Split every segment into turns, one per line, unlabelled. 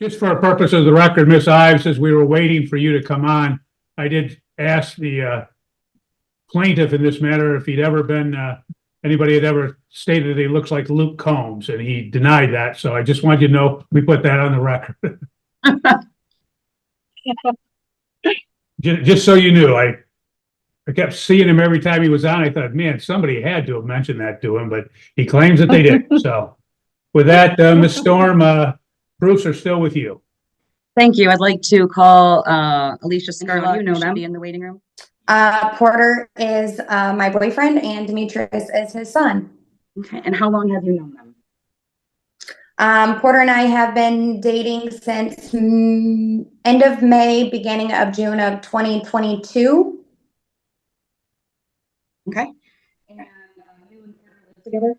Just for a purpose of the record, Miss Ives, as we were waiting for you to come on, I did ask the plaintiff in this matter if he'd ever been, anybody had ever stated that he looks like Luke Combs, and he denied that. So I just wanted you to know we put that on the record. Just so you knew, I kept seeing him every time he was on. I thought, man, somebody had to have mentioned that to him, but he claims that they did. So with that, Ms. Storm, proofs are still with you.
Thank you. I'd like to call Alicia Scarla. You know them. Be in the waiting room.
Porter is my boyfriend and Demetrius is his son.
Okay. And how long have you known them?
Porter and I have been dating since end of May, beginning of June of 2022.
Okay. And you and Porter live together?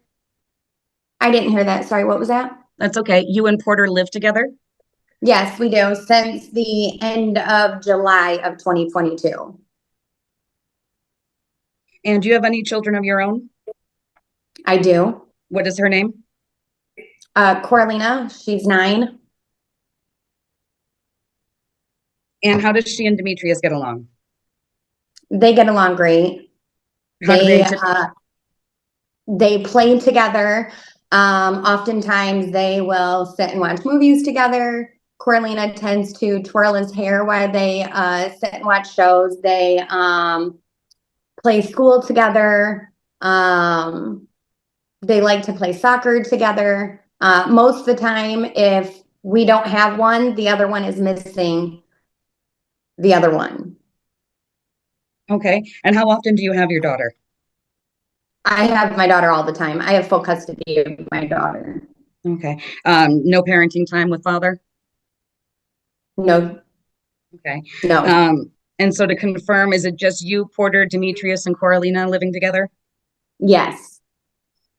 I didn't hear that. Sorry, what was that?
That's okay. You and Porter live together?
Yes, we do, since the end of July of 2022.
And do you have any children of your own?
I do.
What is her name?
Coralina, she's 9.
And how does she and Demetrius get along?
They get along great. They play together. Oftentimes they will sit and watch movies together. Coralina tends to twirl his hair while they sit and watch shows. They play school together. They like to play soccer together. Most of the time, if we don't have one, the other one is missing the other one.
Okay. And how often do you have your daughter?
I have my daughter all the time. I have full custody of my daughter.
Okay. No parenting time with father?
No.
Okay.
No.
And so to confirm, is it just you, Porter, Demetrius, and Coralina living together?
Yes.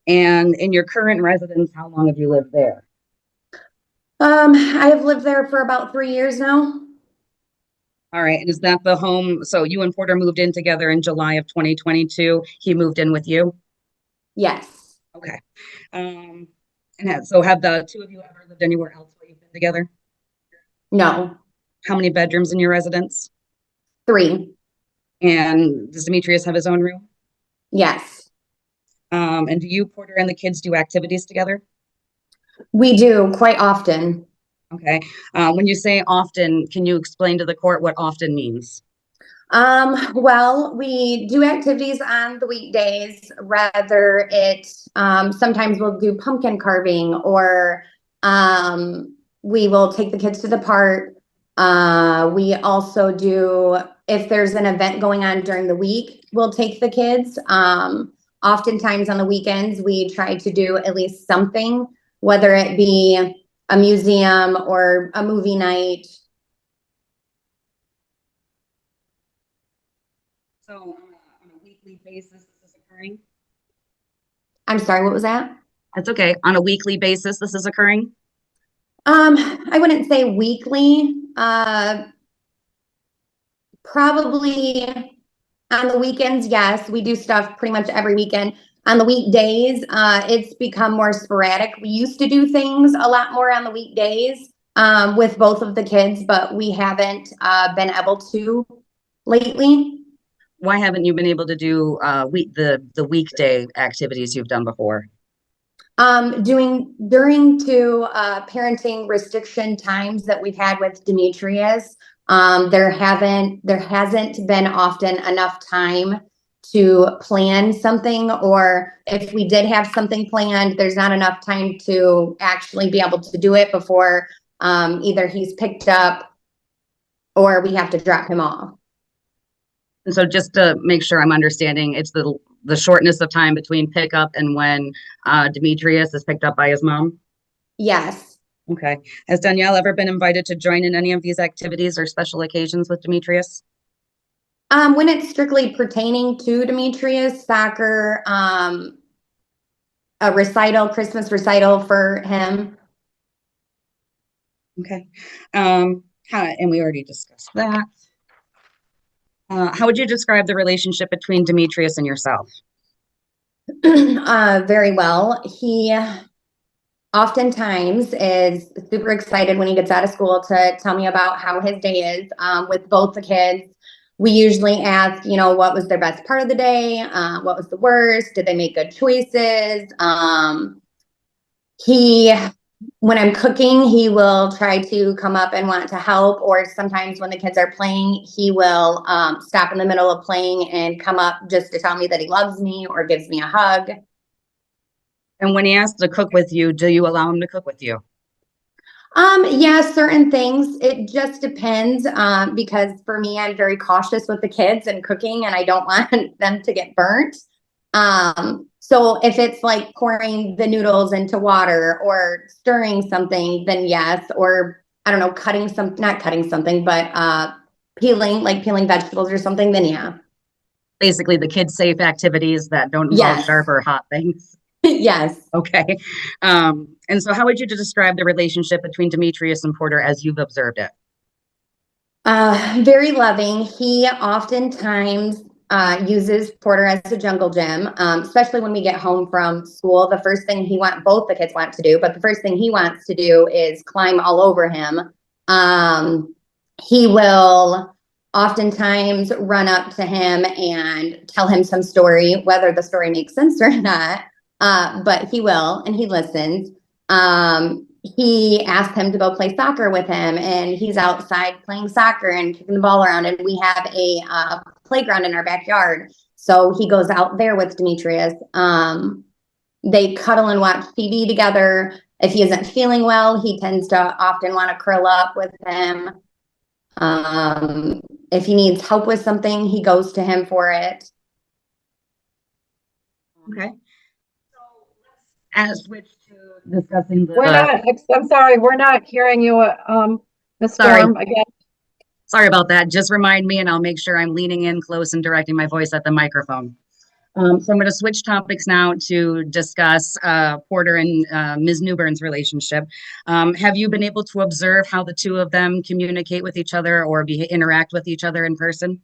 And in your current residence, how long have you lived there?
I have lived there for about 3 years now.
All right. And is that the home? So you and Porter moved in together in July of 2022. He moved in with you?
Yes.
Okay. So have the two of you ever lived anywhere else while you've been together?
No.
How many bedrooms in your residence?
3.
And does Demetrius have his own room?
Yes.
And do you, Porter, and the kids do activities together?
We do quite often.
Okay. When you say often, can you explain to the court what often means?
Well, we do activities on the weekdays, rather it, sometimes we'll do pumpkin carving, or we will take the kids to the park. We also do, if there's an event going on during the week, we'll take the kids. Oftentimes on the weekends, we try to do at least something, whether it be a museum or a movie night.
So on a weekly basis, this is occurring?
I'm sorry, what was that?
That's okay. On a weekly basis, this is occurring?
I wouldn't say weekly. Probably on the weekends, yes. We do stuff pretty much every weekend. On the weekdays, it's become more sporadic. We used to do things a lot more on the weekdays with both of the kids, but we haven't been able to lately.
Why haven't you been able to do the weekday activities you've done before?
During parenting restriction times that we've had with Demetrius, there hasn't been often enough time to plan something, or if we did have something planned, there's not enough time to actually be able to do it before either he's picked up or we have to drop him off.
And so just to make sure I'm understanding, it's the shortness of time between pickup and when Demetrius is picked up by his mom?
Yes.
Okay. Has Danielle ever been invited to join in any of these activities or special occasions with Demetrius?
When it's strictly pertaining to Demetrius, soccer, a recital, Christmas recital for him.
Okay. And we already discussed that. How would you describe the relationship between Demetrius and yourself?
Very well. He oftentimes is super excited when he gets out of school to tell me about how his day is with both the kids. We usually ask, what was their best part of the day? What was the worst? Did they make good choices? When I'm cooking, he will try to come up and want to help, or sometimes when the kids are playing, he will stop in the middle of playing and come up just to tell me that he loves me or gives me a hug.
And when he asks to cook with you, do you allow him to cook with you?
Yeah, certain things. It just depends because for me, I'm very cautious with the kids and cooking, and I don't want them to get burnt. So if it's like pouring the noodles into water or stirring something, then yes. Or I don't know, not cutting something, but peeling vegetables or something, then yeah.
Basically, the kids' safe activities that don't involve
Yes.
sharp or hot things.
Yes.
Okay. And so how would you describe the relationship between Demetrius and Porter as you've observed it?
Very loving. He oftentimes uses Porter as a jungle gym, especially when we get home from school. The first thing both the kids want to do, but the first thing he wants to do is climb all over him. He will oftentimes run up to him and tell him some story, whether the story makes sense or not. But he will, and he listens. He asked him to go play soccer with him, and he's outside playing soccer and kicking the ball around, and we have a playground in our backyard, so he goes out there with Demetrius. They cuddle and watch TV together. If he isn't feeling well, he tends to often want to curl up with him. If he needs help with something, he goes to him for it.
Okay. So let's switch to discussing
I'm sorry, we're not hearing you, Ms.
Sorry.
Storm, again.
Sorry about that. Just remind me and I'll make sure I'm leaning in close and directing my voice at the microphone. So I'm going to switch topics now to discuss Porter and Ms. Newburn's relationship. Have you been able to observe how the two of them communicate with each other or interact with each other in person?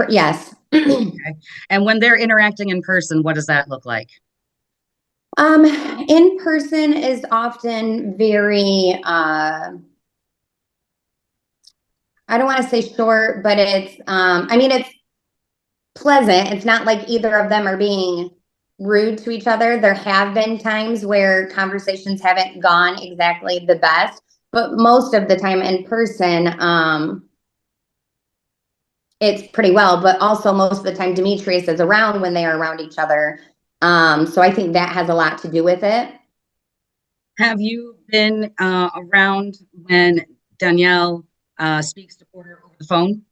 Yes.
Okay. And when they're interacting in person, what does that look like?
In person is often very, I don't want to say short, but it's, it's pleasant. It's not like either of them are being rude to each other. There have been times where conversations haven't gone exactly the best, but most of the time in person, it's pretty well, but also most of the time Demetrius is around when they are around each other. So I think that has a lot to do with it.
Have you been around when Danielle speaks to Porter over the phone?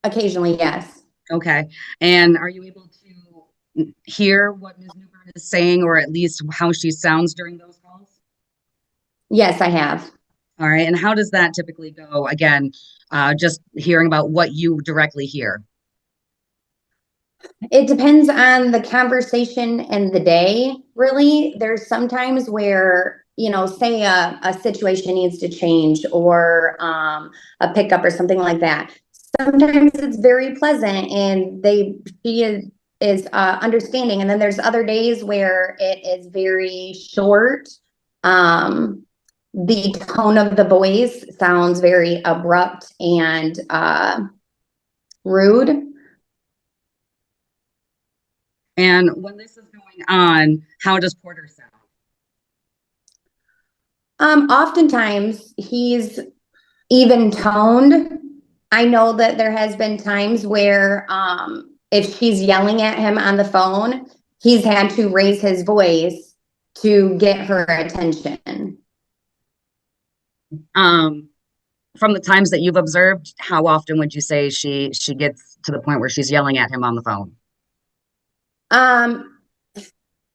Occasionally, yes.
Okay. And are you able to hear what Ms. Newburn is saying, or at least how she sounds during those calls?
Yes, I have.
All right. And how does that typically go? Again, just hearing about what you directly hear.
It depends on the conversation and the day, really. There's sometimes where, say a situation needs to change or a pickup or something like that. Sometimes it's very pleasant and she is understanding. And then there's other days where it is very short. The tone of the voice sounds very abrupt and rude.
And when this is going on, how does Porter sound?
Oftentimes he's even toned. I know that there has been times where if she's yelling at him on the phone, he's had to raise his voice to get her attention.
From the times that you've observed, how often would you say she gets to the point where she's yelling at him on the phone?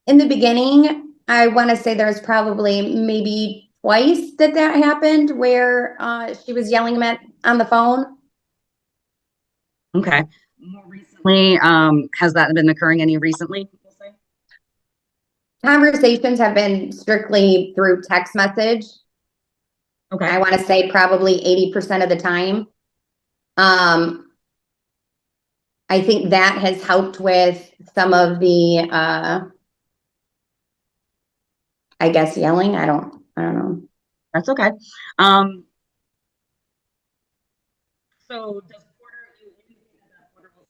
In the beginning, I want to say there was probably maybe twice that happened where she was yelling on the phone.
Okay. More recently, has that been occurring any recently?
Conversations have been strictly through text message.
Okay.
I want to say probably 80% of the time. I think that has helped with some of the I guess yelling. I don't know.
That's okay. So does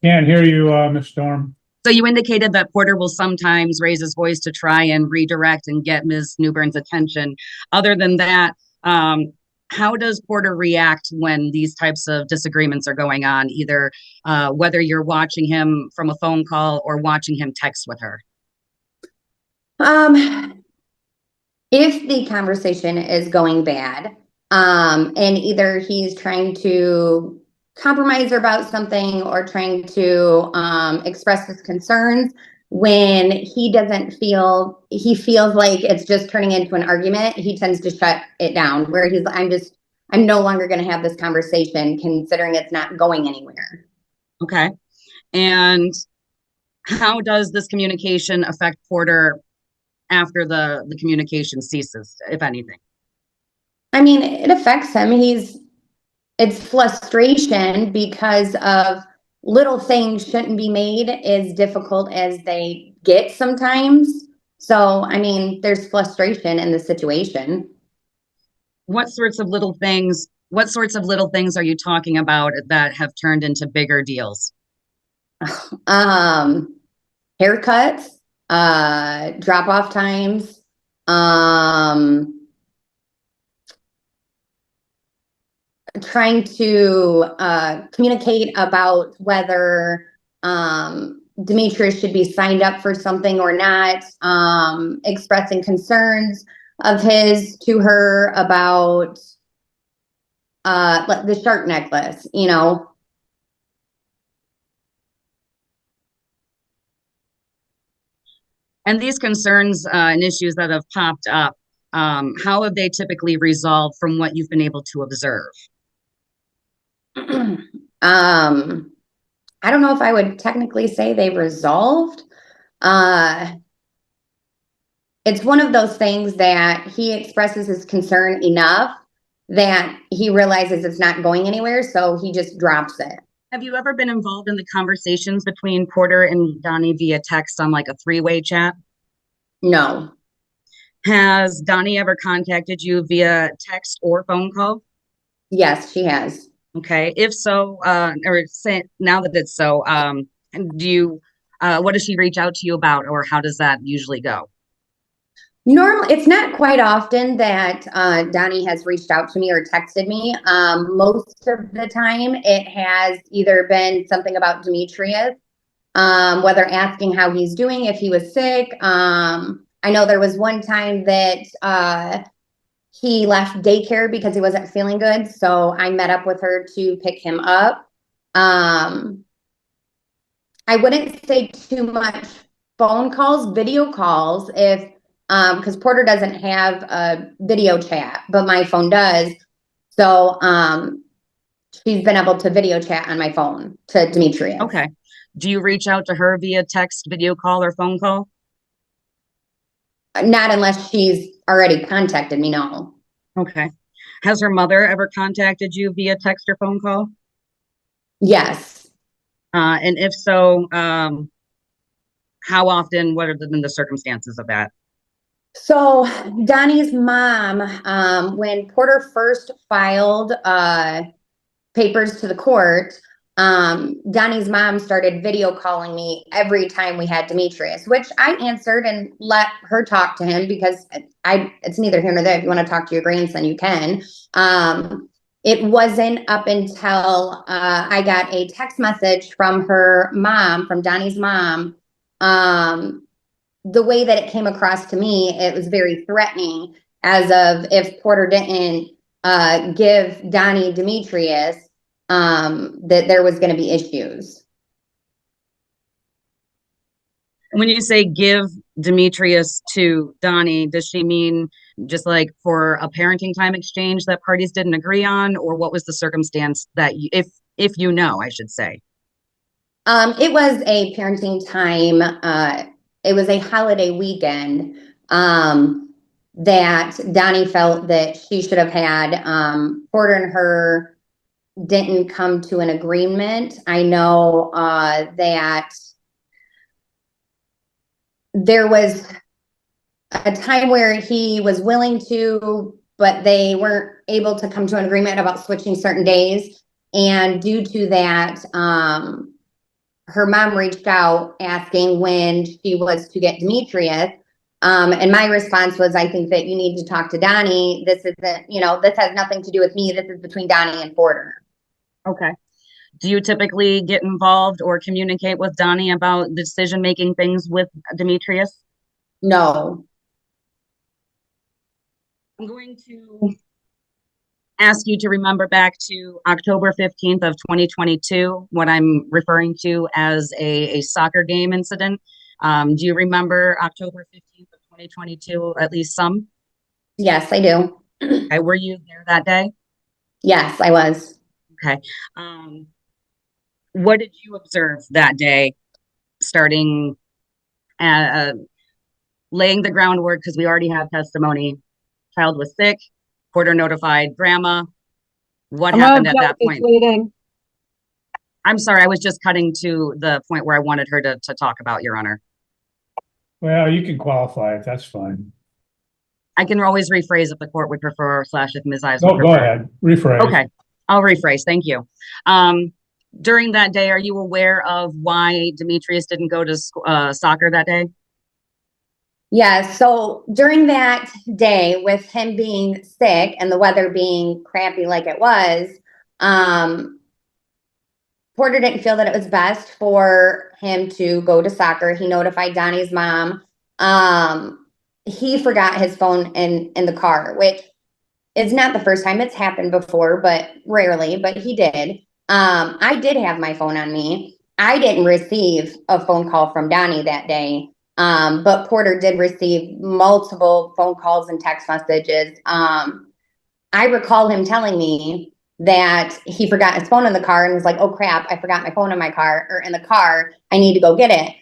Can't hear you, Ms. Storm.
So you indicated that Porter will sometimes raise his voice to try and redirect and get Ms. Newburn's attention. Other than that, how does Porter react when these types of disagreements are going on, either whether you're watching him from a phone call or watching him text with her?
If the conversation is going bad, and either he's trying to compromise her about something or trying to express his concerns, when he feels like it's just turning into an argument, he tends to shut it down, where I'm no longer going to have this conversation, considering it's not going anywhere.
Okay. And how does this communication affect Porter after the communication ceases, if anything?
I mean, it affects him. It's frustration because of little things shouldn't be made as difficult as they get sometimes. So, I mean, there's frustration in the situation.
What sorts of little things are you talking about that have turned into bigger deals?
Haircuts, drop-off times, trying to communicate about whether Demetrius should be signed up for something or not, expressing concerns of his to her about the shark necklace, you know.
And these concerns and issues that have popped up, how have they typically resolved from what you've been able to observe?
I don't know if I would technically say they've resolved. It's one of those things that he expresses his concern enough that he realizes it's not going anywhere, so he just drops it.
Have you ever been involved in the conversations between Porter and Donnie via text on like a three-way chat?
No.
Has Donnie ever contacted you via text or phone call?
Yes, she has.
Okay. If so, now that it's so, what does she reach out to you about, or how does that usually go?
Normally, it's not quite often that Donnie has reached out to me or texted me. Most of the time, it has either been something about Demetrius, whether asking how he's doing, if he was sick. I know there was one time that he left daycare because he wasn't feeling good, so I met up with her to pick him up. I wouldn't say too much phone calls, video calls, if because Porter doesn't have a video chat, but my phone does. So she's been able to video chat on my phone to Demetrius.
Okay. Do you reach out to her via text, video call, or phone call?
Not unless she's already contacted me, no.
Okay. Has her mother ever contacted you via text or phone call?
Yes.
And if so, how often? What are the circumstances of that?
So Donnie's mom, when Porter first filed papers to the court, Donnie's mom started video calling me every time we had Demetrius, which I answered and let her talk to him because it's neither here nor there. If you want to talk to your grandson, you can. It wasn't up until I got a text message from her mom, from Donnie's mom. The way that it came across to me, it was very threatening, as of if Porter didn't give Donnie Demetrius, that there was going to be issues.
When you say give Demetrius to Donnie, does she mean just like for a parenting time exchange that parties didn't agree on, or what was the circumstance that if you know, I should say?
It was a parenting time. It was a holiday weekend that Donnie felt that she should have had. Porter and her didn't come to an agreement. I know that there was a time where he was willing to, but they weren't able to come to an agreement about switching certain days. And due to that, her mom reached out asking when she was to get Demetrius. And my response was, I think that you need to talk to Donnie. This isn't, this has nothing to do with me. This is between Donnie and Porter.
Okay. Do you typically get involved or communicate with Donnie about the decision-making things with Demetrius?
No.
I'm going to ask you to remember back to October 15th of 2022, what I'm referring to as a soccer game incident. Do you remember October 15th of 2022, at least some?
Yes, I do.
Okay, were you there that day?
Yes, I was.
Okay. What did you observe that day, starting laying the groundwork, because we already have testimony. Child was sick. Porter notified grandma. What happened at that point?
Leading.
I'm sorry, I was just cutting to the point where I wanted her to talk about, Your Honor.
Well, you can qualify it. That's fine.
I can always rephrase if the court would prefer, / if Ms. Ives would
No,
prefer.
go ahead. Rephrase.
Okay, I'll rephrase. Thank you. During that day, are you aware of why Demetrius didn't go to soccer that day?
Yes. So during that day, with him being sick and the weather being crappy like it was, Porter didn't feel that it was best for him to go to soccer. He notified Donnie's mom. He forgot his phone in the car, which is not the first time it's happened before, but rarely, but he did. I did have my phone on me. I didn't receive a phone call from Donnie that day. But Porter did receive multiple phone calls and text messages. I recall him telling me that he forgot his phone in the car and was like, oh crap, I forgot my phone in my car or in the car. I need to go get it.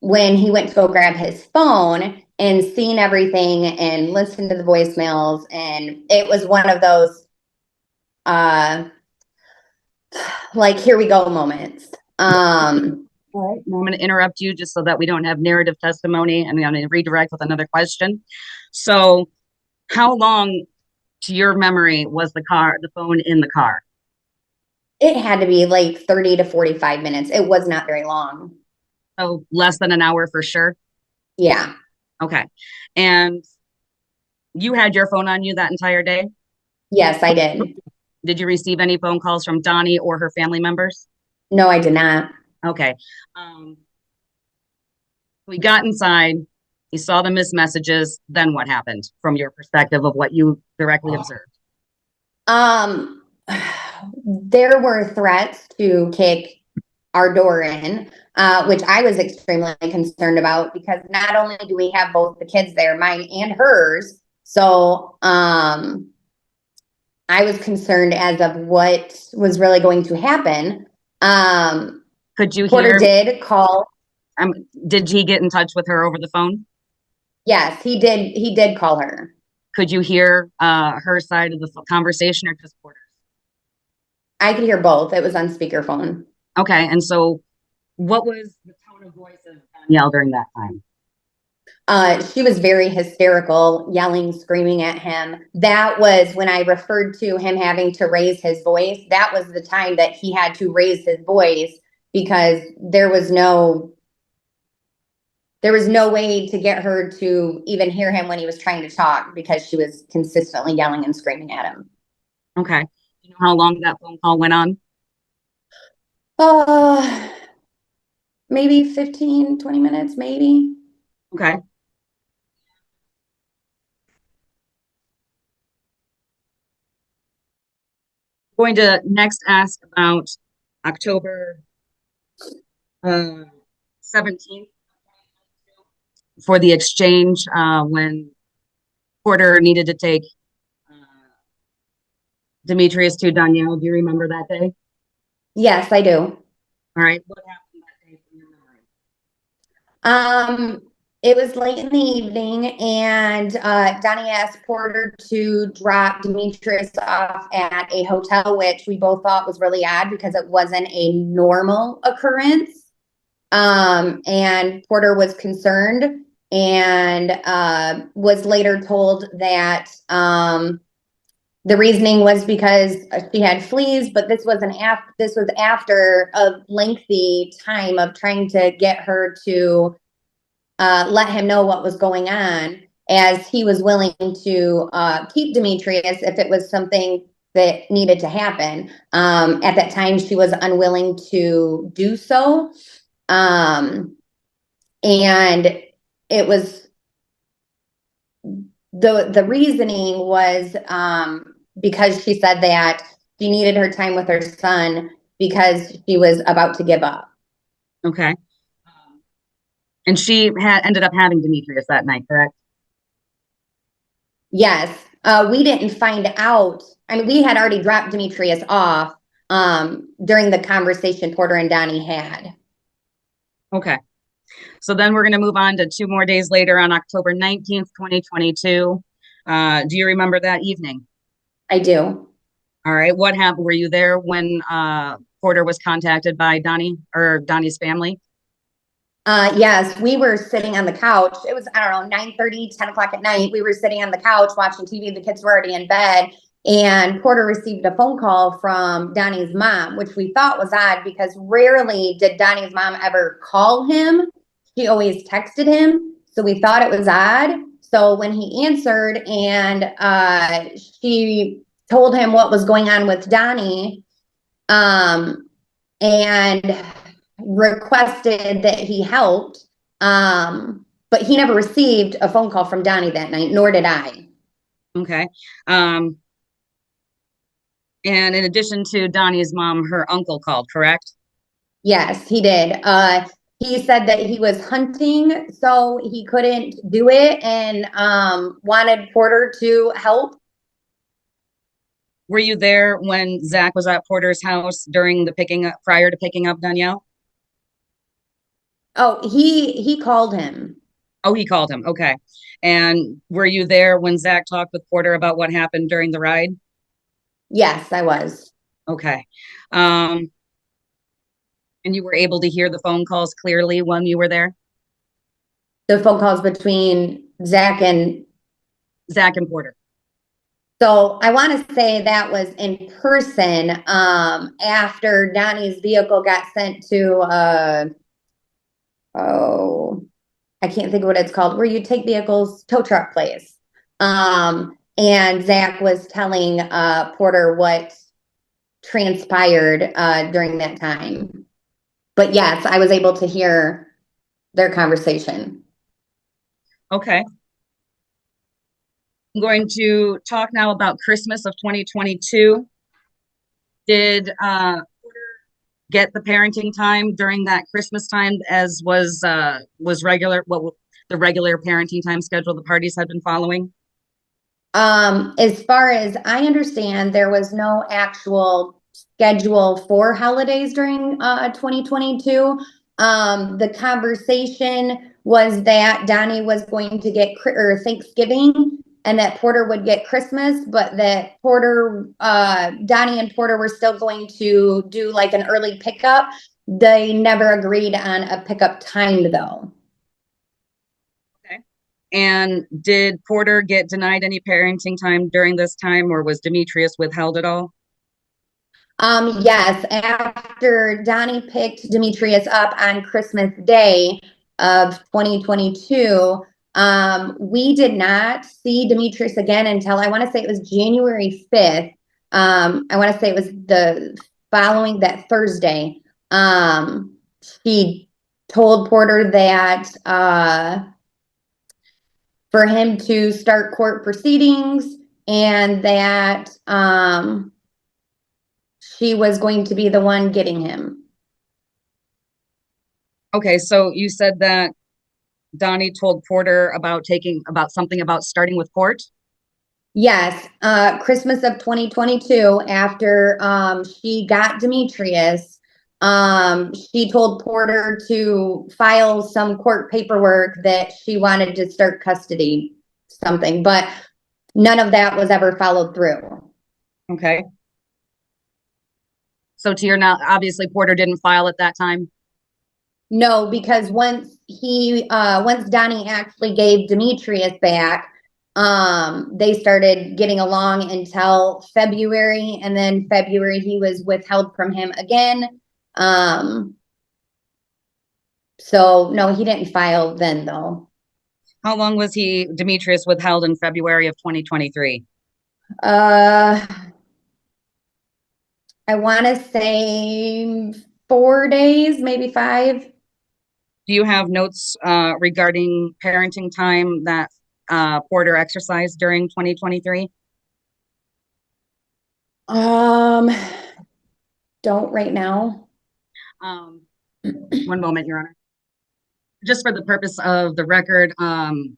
When he went to go grab his phone and seen everything and listened to the voicemails, and it was one of those, like, here we go moments.
All right, now I'm going to interrupt you just so that we don't have narrative testimony, and I'm going to redirect with another question. So how long, to your memory, was the phone in the car?
It had to be like 30 to 45 minutes. It was not very long.
So less than an hour for sure?
Yeah.
Okay. And you had your phone on you that entire day?
Yes, I did.
Did you receive any phone calls from Donnie or her family members?
No, I did not.
Okay. We got inside, you saw the missed messages, then what happened from your perspective of what you directly observed?
There were threats to kick our door in, which I was extremely concerned about, because not only do we have both the kids there, mine and hers, so I was concerned as of what was really going to happen.
Could you
Porter
hear?
did call.
Did he get in touch with her over the phone?
Yes, he did. He did call her.
Could you hear her side of the conversation or just Porter's?
I could hear both. It was on speakerphone.
Okay, and so what was the tone of voice of Danielle during that time?
She was very hysterical, yelling, screaming at him. That was when I referred to him having to raise his voice. That was the time that he had to raise his voice, because there was no way to get her to even hear him when he was trying to talk, because she was consistently yelling and screaming at him.
Okay. Do you know how long that phone call went on?
Maybe 15, 20 minutes, maybe.
Okay. Going to next ask about October 17th for the exchange when Porter needed to take Demetrius to Danielle. Do you remember that day?
Yes, I do.
All right. What happened that day from your memory?
It was late in the evening, and Donnie asked Porter to drop Demetrius off at a hotel, which we both thought was really odd because it wasn't a normal occurrence. And Porter was concerned and was later told that the reasoning was because she had fleas, but this was after a lengthy time of trying to get her to let him know what was going on, as he was willing to keep Demetrius if it was something that needed to happen. At that time, she was unwilling to do so. And it was the reasoning was because she said that she needed her time with her son because she was about to give up.
Okay. And she ended up having Demetrius that night, correct?
Yes. We didn't find out. I mean, we had already dropped Demetrius off during the conversation Porter and Donnie had.
Okay. So then we're going to move on to 2 more days later on October 19th, 2022. Do you remember that evening?
I do.
All right. What happened? Were you there when Porter was contacted by Donnie or Donnie's family?
Yes, we were sitting on the couch. It was, I don't know, 9:30, 10 o'clock at night. We were sitting on the couch watching TV. The kids were already in bed. And Porter received a phone call from Donnie's mom, which we thought was odd because rarely did Donnie's mom ever call him. She always texted him. So we thought it was odd. So when he answered and she told him what was going on with Donnie, and requested that he helped, but he never received a phone call from Donnie that night, nor did I.
Okay. And in addition to Donnie's mom, her uncle called, correct?
Yes, he did. He said that he was hunting, so he couldn't do it, and wanted Porter to help.
Were you there when Zach was at Porter's house during the prior to picking up Danielle?
Oh, he called him.
Oh, he called him. Okay. And were you there when Zach talked with Porter about what happened during the ride?
Yes, I was.
Okay. And you were able to hear the phone calls clearly when you were there?
The phone calls between Zach and
Porter.
So I want to say that was in person after Donnie's vehicle got sent to I can't think of what it's called, where you take vehicles, tow truck place. And Zach was telling Porter what transpired during that time. But yes, I was able to hear their conversation.
Okay. I'm going to talk now about Christmas of 2022. Did Porter get the parenting time during that Christmas time as was regular, the regular parenting time schedule the parties had been following?
As far as I understand, there was no actual schedule for holidays during 2022. The conversation was that Donnie was going to get Thanksgiving and that Porter would get Christmas, but that Donnie and Porter were still going to do like an early pickup. They never agreed on a pickup time though.
And did Porter get denied any parenting time during this time, or was Demetrius withheld at all?
Yes, after Donnie picked Demetrius up on Christmas Day of 2022, we did not see Demetrius again until I want to say it was January 5th. I want to say it was the following that Thursday. She told Porter that for him to start court proceedings and that she was going to be the one getting him.
Okay, so you said that Donnie told Porter about something about starting with court?
Yes, Christmas of 2022, after she got Demetrius, she told Porter to file some court paperwork that she wanted to start custody, something, but none of that was ever followed through.
Okay. So to your knowledge, obviously Porter didn't file at that time?
No, because once once Donnie actually gave Demetrius back, they started getting along until February, and then February he was withheld from him again. So no, he didn't file then though.
How long was Demetrius withheld in February of 2023?
I want to say 4 days, maybe 5.
Do you have notes regarding parenting time that Porter exercised during 2023?
Don't right now.
One moment, Your Honor. Just for the purpose of the record,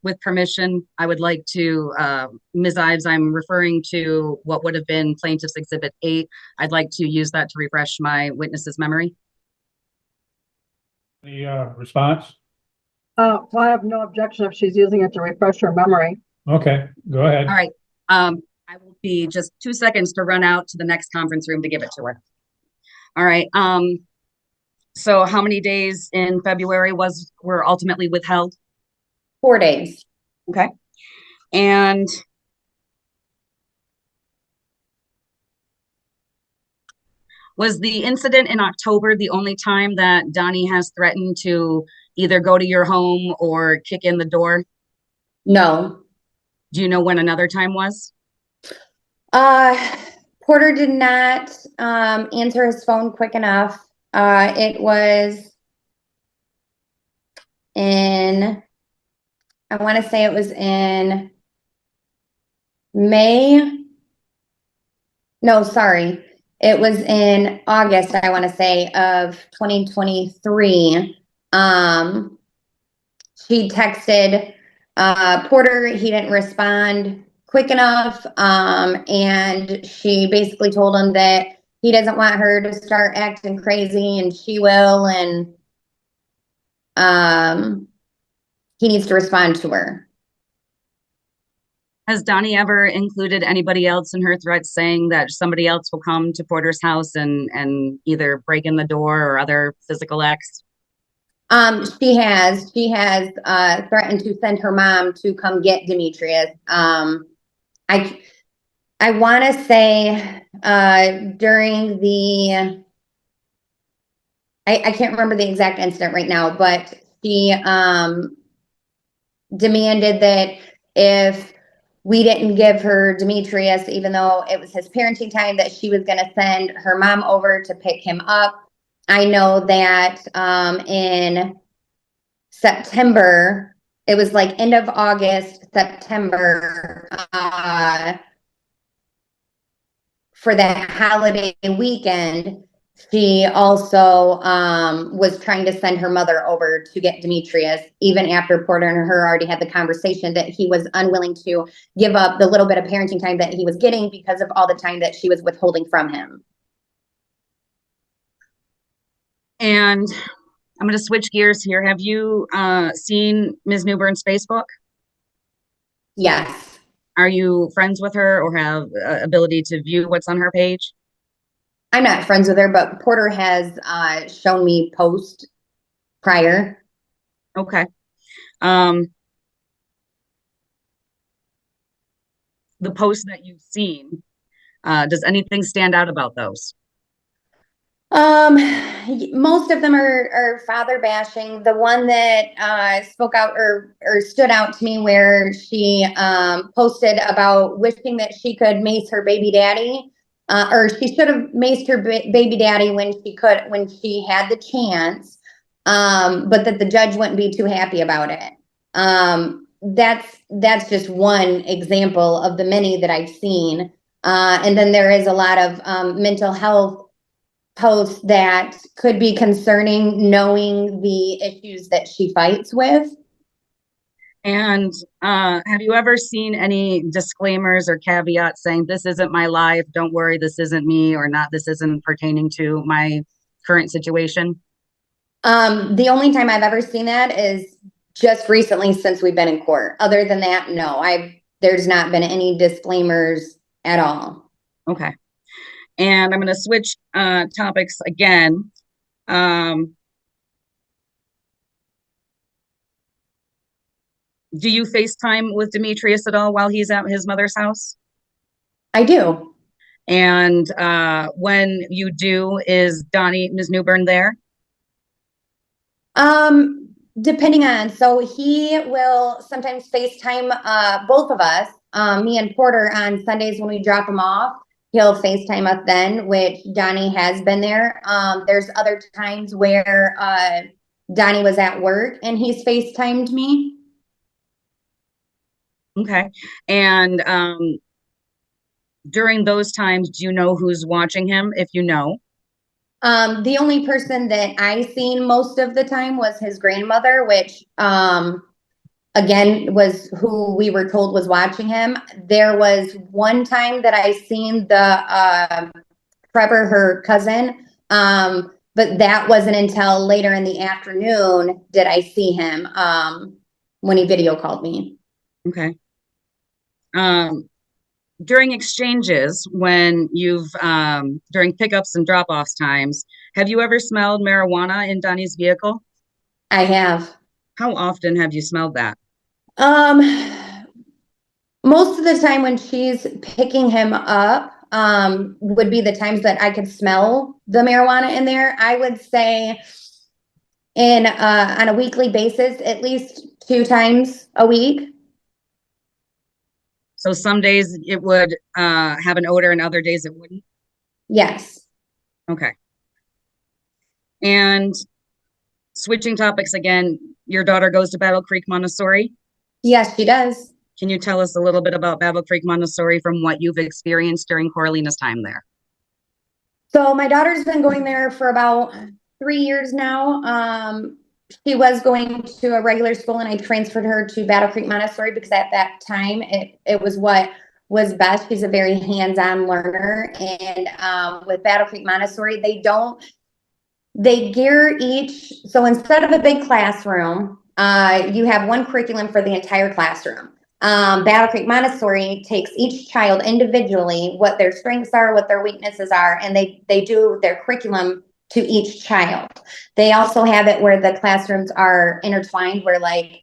with permission, I would like to, Ms. Ives, I'm referring to what would have been Plaintiff's Exhibit 8. I'd like to use that to refresh my witness's memory.
Any response?
Well, I have no objection if she's using it to refresh her memory.
Okay, go ahead.
All right. I will be just 2 seconds to run out to the next conference room to give it to her. All right. So how many days in February were ultimately withheld?
4 days.
Okay. And was the incident in October the only time that Donnie has threatened to either go to your home or kick in the door?
No.
Do you know when another time was?
Porter did not answer his phone quick enough. It was I want to say it was in May. No, sorry. It was in August, I want to say, of 2023. She texted Porter. He didn't respond quick enough. And she basically told him that he doesn't want her to start acting crazy and she will. And he needs to respond to her.
Has Donnie ever included anybody else in her threats, saying that somebody else will come to Porter's house and either break in the door or other physical acts?
She has threatened to send her mom to come get Demetrius. I want to say during the I can't remember the exact incident right now, but she demanded that if we didn't give her Demetrius, even though it was his parenting time, that she was going to send her mom over to pick him up. I know that in September, it was like end of August, September, for that holiday weekend, she also was trying to send her mother over to get Demetrius, even after Porter and her already had the conversation that he was unwilling to give up the little bit of parenting time that he was getting because of all the time that she was withholding from him.
And I'm going to switch gears here. Have you seen Ms. Newburn's Facebook?
Yes.
Are you friends with her or have ability to view what's on her page?
I'm not friends with her, but Porter has shown me posts prior.
Okay. The posts that you've seen, does anything stand out about those?
Most of them are father bashing. The one that spoke out or stood out to me, where she posted about wishing that she could mace her baby daddy, or she should have maced her baby daddy when she had the chance, but that the judge wouldn't be too happy about it. That's just one example of the many that I've seen. And then there is a lot of mental health posts that could be concerning, knowing the issues that she fights with.
And have you ever seen any disclaimers or caveats saying, this isn't my life, don't worry, this isn't me, or not, this isn't pertaining to my current situation?
The only time I've ever seen that is just recently, since we've been in court. Other than that, no, there's not been any disclaimers at all.
Okay. And I'm going to switch topics again. Do you FaceTime with Demetrius at all while he's at his mother's house?
I do.
And when you do, is Ms. Newbern there?
Depending on, so he will sometimes FaceTime both of us, me and Porter, on Sundays when we drop him off. He'll FaceTime us then, which Donnie has been there. There's other times where Donnie was at work and he's FaceTimed me.
Okay. And during those times, do you know who's watching him, if you know?
The only person that I seen most of the time was his grandmother, which again was who we were told was watching him. There was one time that I seen the Trevor, her cousin, but that wasn't until later in the afternoon did I see him when he video called me.
Okay. During exchanges, when you've during pickups and drop-offs times, have you ever smelled marijuana in Donnie's vehicle?
I have.
How often have you smelled that?
Most of the time when she's picking him up, would be the times that I could smell the marijuana in there. I would say in on a weekly basis, at least 2 times a week.
So some days it would have an odor and other days it wouldn't?
Yes.
Okay. And switching topics again, your daughter goes to Battle Creek Montessori?
Yes, she does.
Can you tell us a little bit about Battle Creek Montessori from what you've experienced during Coralina's time there?
So my daughter's been going there for about 3 years now. She was going to a regular school and I transferred her to Battle Creek Montessori because at that time it was what was best. She's a very hands-on learner. And with Battle Creek Montessori, they gear each, so instead of a big classroom, you have one curriculum for the entire classroom. Battle Creek Montessori takes each child individually, what their strengths are, what their weaknesses are, and they do their curriculum to each child. They also have it where the classrooms are intertwined, where like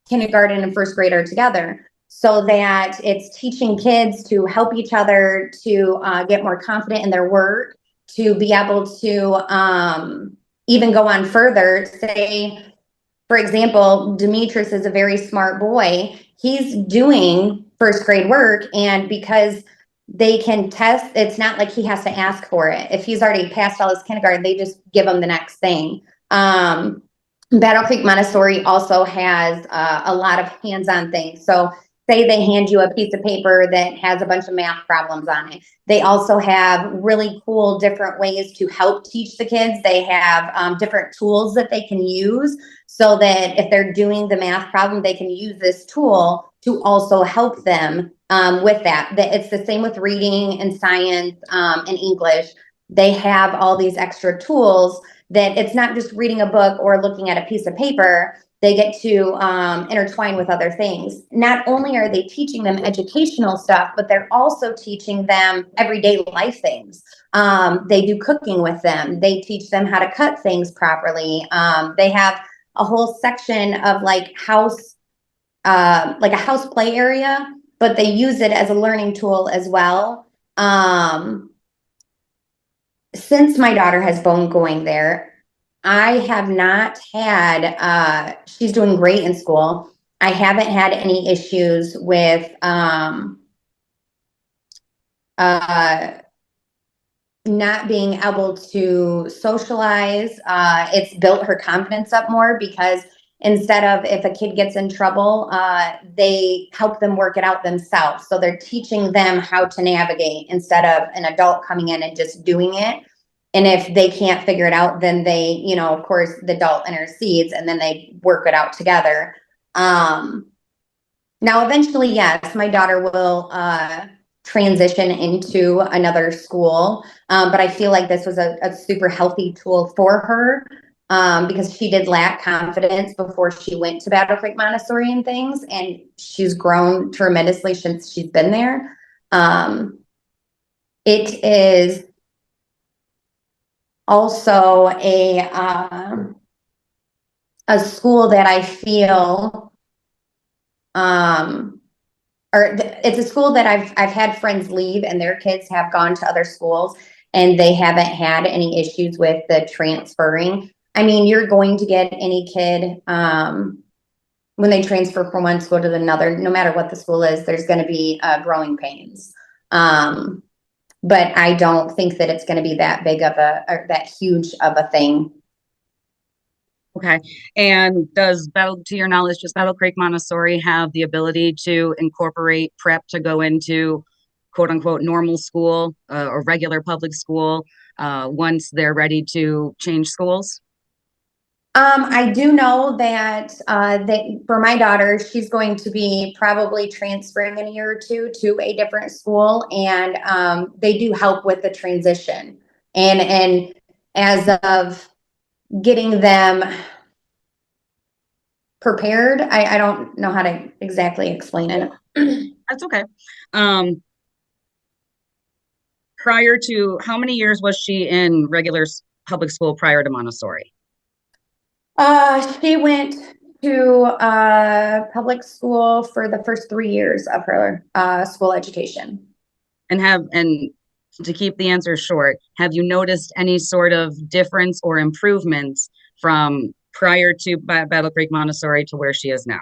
kindergarten and first grade are together, so that it's teaching kids to help each other to get more confident in their work, to be able to even go on further. Say, for example, Demetrius is a very smart boy. He's doing first grade work, and because they can test, it's not like he has to ask for it. If he's already passed all his kindergarten, they just give him the next thing. Battle Creek Montessori also has a lot of hands-on things. So say they hand you a piece of paper that has a bunch of math problems on it. They also have really cool different ways to help teach the kids. They have different tools that they can use so that if they're doing the math problem, they can use this tool to also help them with that. It's the same with reading and science and English. They have all these extra tools that it's not just reading a book or looking at a piece of paper. They get to intertwine with other things. Not only are they teaching them educational stuff, but they're also teaching them everyday life things. They do cooking with them. They teach them how to cut things properly. They have a whole section of like a house play area, but they use it as a learning tool as well. Since my daughter has been going there, I have not had, she's doing great in school. I haven't had any issues with not being able to socialize. It's built her confidence up more because instead of if a kid gets in trouble, they help them work it out themselves. So they're teaching them how to navigate instead of an adult coming in and just doing it. And if they can't figure it out, then they, of course, the adult intercedes and then they work it out together. Now, eventually, yes, my daughter will transition into another school. But I feel like this was a super healthy tool for her because she did lack confidence before she went to Battle Creek Montessori and things. And she's grown tremendously since she's been there. It is also a school that I feel it's a school that I've had friends leave and their kids have gone to other schools and they haven't had any issues with the transferring. I mean, you're going to get any kid, when they transfer from one school to another, no matter what the school is, there's going to be growing pains. But I don't think that it's going to be that big of or that huge of a thing.
Okay. And to your knowledge, does Battle Creek Montessori have the ability to incorporate prep to go into quote unquote normal school or regular public school once they're ready to change schools?
I do know that for my daughter, she's going to be probably transferring in a year or two to a different school, and they do help with the transition. And as of getting them prepared, I don't know how to exactly explain it.
That's okay. Prior to, how many years was she in regular public school prior to Montessori?
She went to public school for the first 3 years of her school education.
And to keep the answer short, have you noticed any sort of difference or improvements from prior to Battle Creek Montessori to where she is now?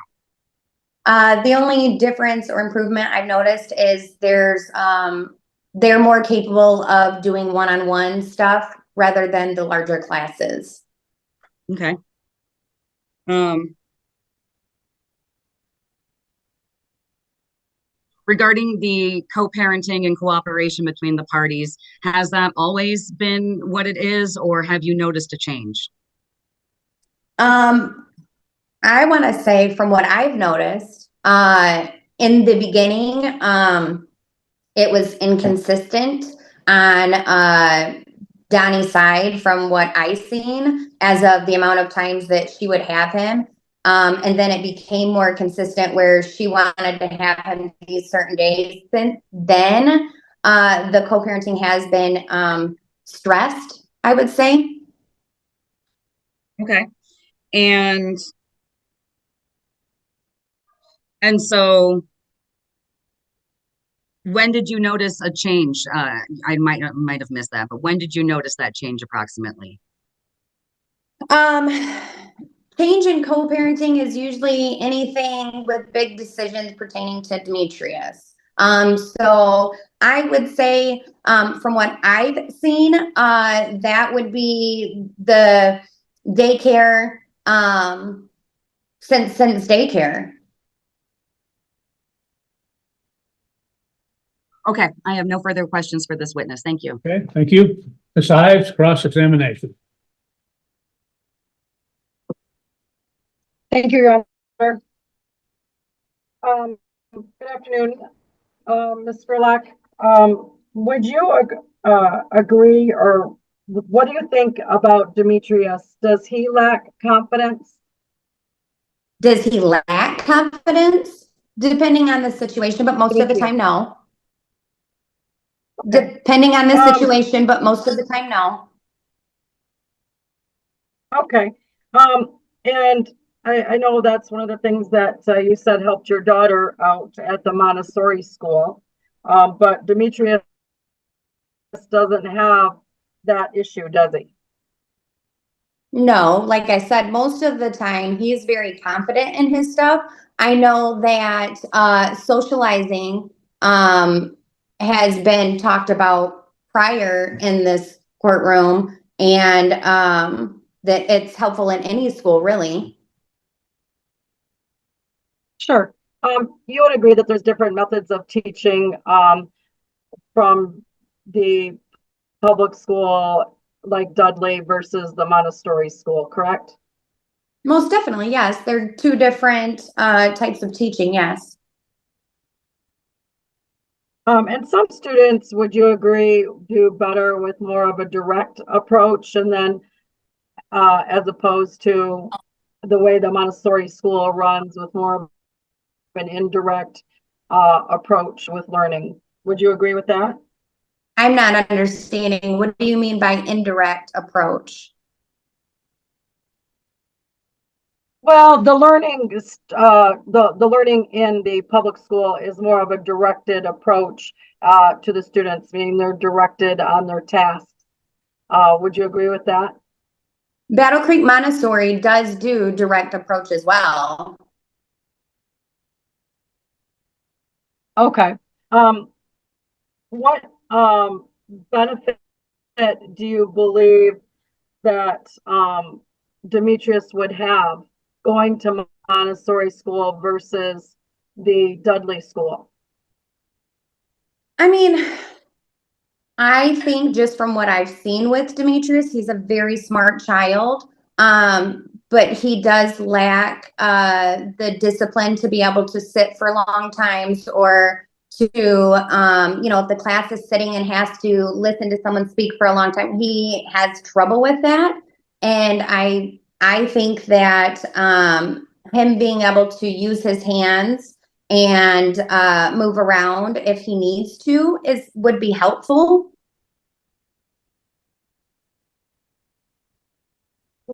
The only difference or improvement I've noticed is they're more capable of doing one-on-one stuff rather than the larger classes.
Okay. Regarding the co-parenting and cooperation between the parties, has that always been what it is, or have you noticed a change?
I want to say from what I've noticed, in the beginning, it was inconsistent on Donnie's side from what I seen as of the amount of times that she would have him. And then it became more consistent where she wanted to have him these certain days. Since then, the co-parenting has been stressed, I would say.
Okay. And so when did you notice a change? I might have missed that, but when did you notice that change approximately?
Change in co-parenting is usually anything with big decisions pertaining to Demetrius. So I would say, from what I've seen, that would be the daycare, since daycare.
Okay, I have no further questions for this witness. Thank you.
Okay, thank you. Ms. Ives, cross-examination.
Thank you, Your Honor. Good afternoon, Ms. Spurlock. Would you agree, or what do you think about Demetrius? Does he lack confidence?
Does he lack confidence? Depending on the situation, but most of the time, no.
Okay.
Depending on the situation, but most of the time, no.
Okay. And I know that's one of the things that you said helped your daughter out at the Montessori school. But Demetrius doesn't have that issue, does he?
No, like I said, most of the time he's very confident in his stuff. I know that socializing has been talked about prior in this courtroom, and that it's helpful in any school, really.
Sure. You would agree that there's different methods of teaching from the public school like Dudley versus the Montessori school, correct?
Most definitely, yes. They're two different types of teaching, yes.
And some students, would you agree, do better with more of a direct approach, and then as opposed to the way the Montessori school runs with more of an indirect approach with learning? Would you agree with that?
I'm not understanding. What do you mean by indirect approach?
Well, the learning is, the learning in the public school is more of a directed approach to the students, meaning they're directed on their tasks. Would you agree with that?
Battle Creek Montessori does do direct approach as well.
Okay. What benefit do you believe that Demetrius would have going to Montessori school versus the Dudley school?
I mean, I think just from what I've seen with Demetrius, he's a very smart child. But he does lack the discipline to be able to sit for long times, or to, if the class is sitting and has to listen to someone speak for a long time, he has trouble with that. And I think that him being able to use his hands and move around if he needs to would be helpful.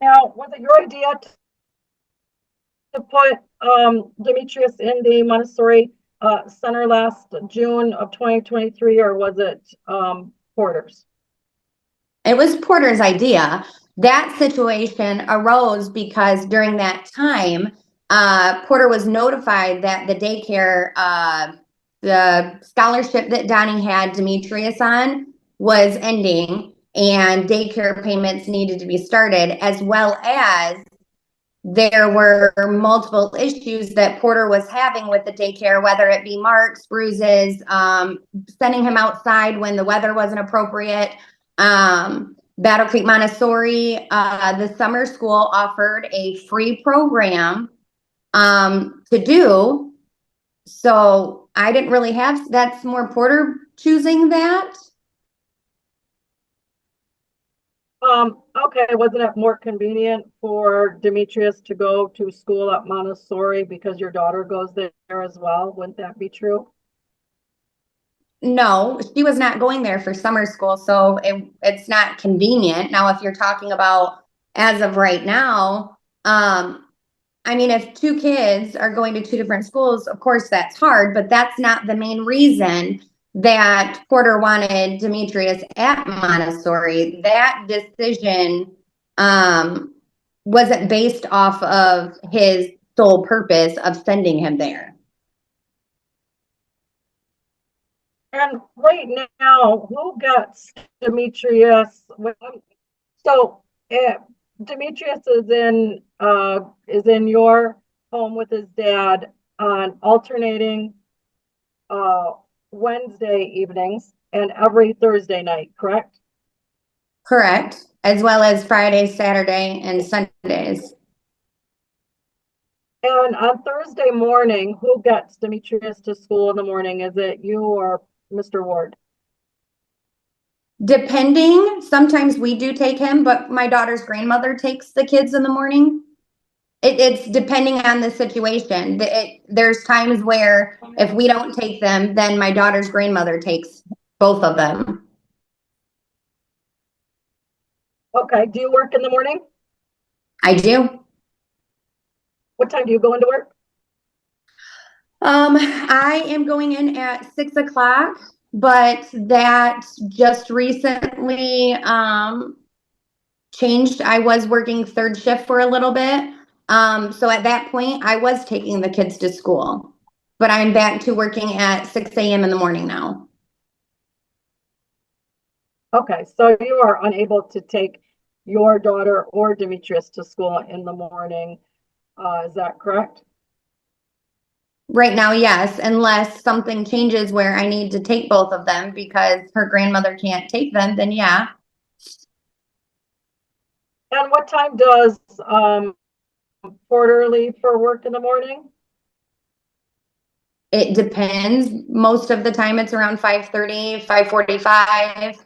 Now, was it your idea to put Demetrius in the Montessori Center last June of 2023, or was it Porter's?
It was Porter's idea. That situation arose because during that time, Porter was notified that the daycare, the scholarship that Donnie had Demetrius on, was ending, and daycare payments needed to be started, as well as there were multiple issues that Porter was having with the daycare, whether it be marks, bruises, sending him outside when the weather wasn't appropriate. Battle Creek Montessori, the summer school, offered a free program to do. So I didn't really have, that's more Porter choosing that.
Okay, wasn't it more convenient for Demetrius to go to school at Montessori because your daughter goes there as well? Wouldn't that be true?
No, she was not going there for summer school, so it's not convenient. Now, if you're talking about as of right now, I mean, if two kids are going to two different schools, of course that's hard, but that's not the main reason that Porter wanted Demetrius at Montessori. That decision wasn't based off of his sole purpose of sending him there.
And right now, who gets Demetrius? So Demetrius is in your home with his dad on alternating Wednesday evenings and every Thursday night, correct?
Correct. As well as Friday, Saturday, and Sundays.
And on Thursday morning, who gets Demetrius to school in the morning? Is it you or Mr. Ward?
Depending, sometimes we do take him, but my daughter's grandmother takes the kids in the morning. It's depending on the situation. There's times where if we don't take them, then my daughter's grandmother takes both of them.
Okay, do you work in the morning?
I do.
What time do you go into work?
I am going in at 6 o'clock, but that just recently changed. I was working third shift for a little bit. So at that point, I was taking the kids to school, but I'm back to working at 6 a.m. in the morning now.
Okay, so you are unable to take your daughter or Demetrius to school in the morning. Is that correct?
Right now, yes, unless something changes where I need to take both of them because her grandmother can't take them, then yeah.
And what time does Porter leave for work in the morning?
It depends. Most of the time it's around 5:30, 5:45,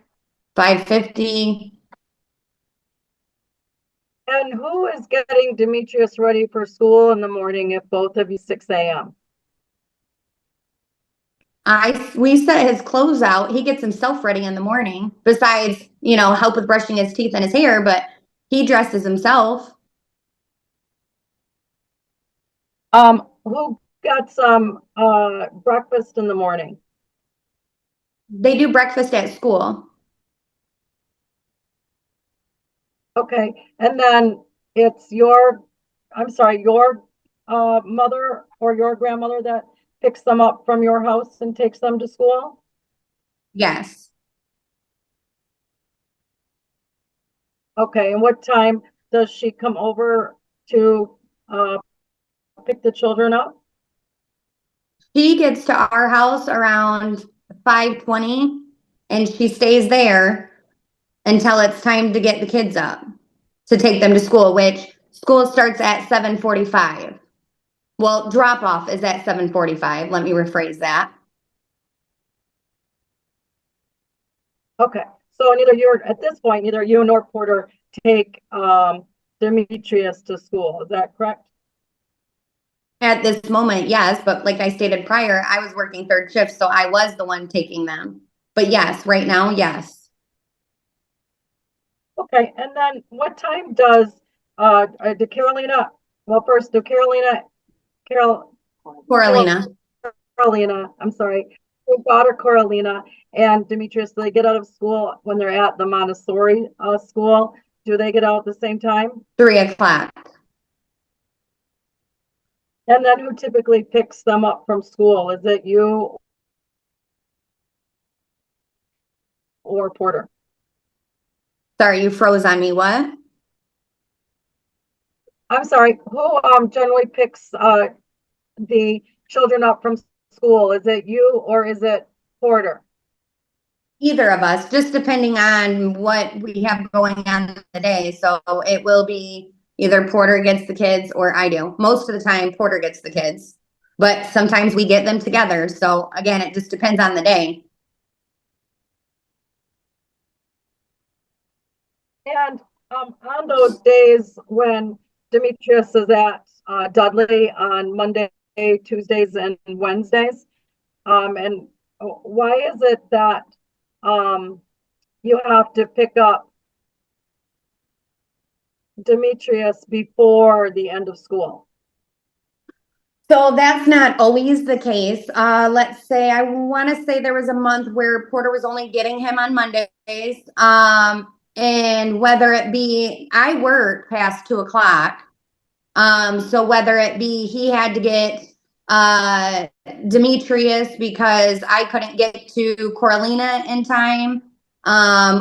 5:50.
And who is getting Demetrius ready for school in the morning if both of you 6 a.m.?
We set his clothes out. He gets himself ready in the morning, besides, help with brushing his teeth and his hair, but he dresses himself.
Who got some breakfast in the morning?
They do breakfast at school.
Okay, and then it's your mother or your grandmother that picks them up from your house and takes them to school?
Yes.
Okay, and what time does she come over to pick the children up?
She gets to our house around 5:20 and she stays there until it's time to get the kids up to take them to school, which school starts at 7:45. Well, drop off is at 7:45. Let me rephrase that.
Okay, so at this point, neither you nor Porter take Demetrius to school, is that correct?
At this moment, yes, but like I stated prior, I was working third shift, so I was the one taking them. But yes, right now, yes.
Okay, and then what time does Carolina, well, first,
Coralina.
Carolina, I'm sorry, your daughter Carolina and Demetrius, do they get out of school when they're at the Montessori school? Do they get out at the same time?
3:00.
And then who typically picks them up from school? Is it you or Porter?
Sorry, you froze on me. What?
I'm sorry, who generally picks the children up from school? Is it you or is it Porter?
Either of us, just depending on what we have going on today. So it will be either Porter gets the kids or I do. Most of the time, Porter gets the kids, but sometimes we get them together. So again, it just depends on the day.
And on those days when Demetrius is at Dudley on Monday, Tuesdays, and Wednesdays, and why is it that you have to pick up Demetrius before the end of school?
So that's not always the case. Let's say I want to say there was a month where Porter was only getting him on Mondays. And whether it be I work past 2:00. So whether it be he had to get Demetrius because I couldn't get to Coralina in time,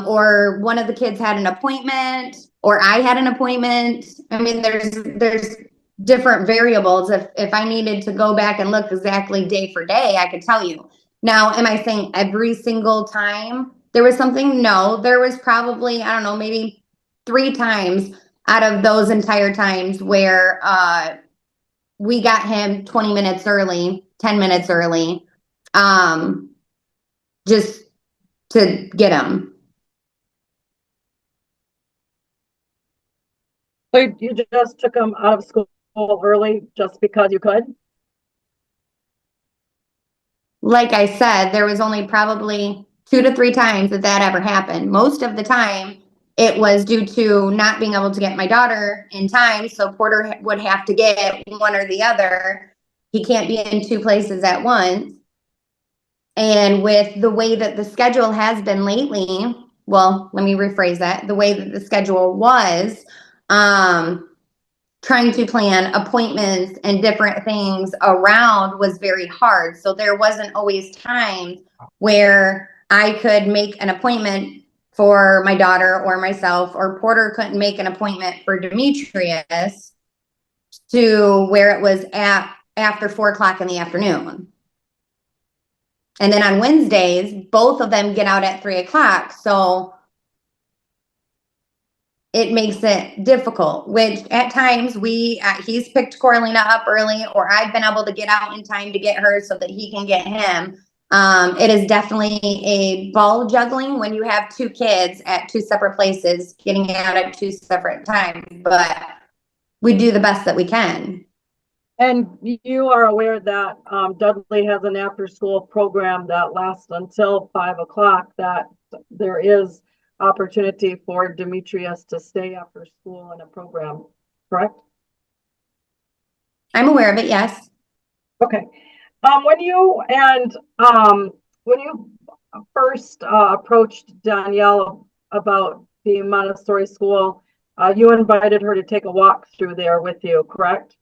or one of the kids had an appointment, or I had an appointment. I mean, there's different variables. If I needed to go back and look exactly day for day, I could tell you. Now, am I saying every single time there was something? No, there was probably, I don't know, maybe 3 times out of those entire times where we got him 20 minutes early, 10 minutes early, just to get him.
So you just took him out of school early just because you could?
Like I said, there was only probably 2 to 3 times that ever happened. Most of the time, it was due to not being able to get my daughter in time. So Porter would have to get one or the other. He can't be in 2 places at once. And with the way that the schedule has been lately, well, let me rephrase that. The way that the schedule was, trying to plan appointments and different things around was very hard. So there wasn't always time where I could make an appointment for my daughter or myself, or Porter couldn't make an appointment for Demetrius to where it was after 4:00 in the afternoon. And then on Wednesdays, both of them get out at 3:00. So it makes it difficult, which at times he's picked Coralina up early, or I've been able to get out in time to get her so that he can get him. It is definitely a ball juggling when you have 2 kids at 2 separate places, getting out at 2 separate times, but we do the best that we can.
And you are aware that Dudley has an after-school program that lasts until 5:00, that there is opportunity for Demetrius to stay after school in a program, correct?
I'm aware of it, yes.
Okay. When you first approached Danielle about the Montessori school, you invited her to take a walk through there with you, correct?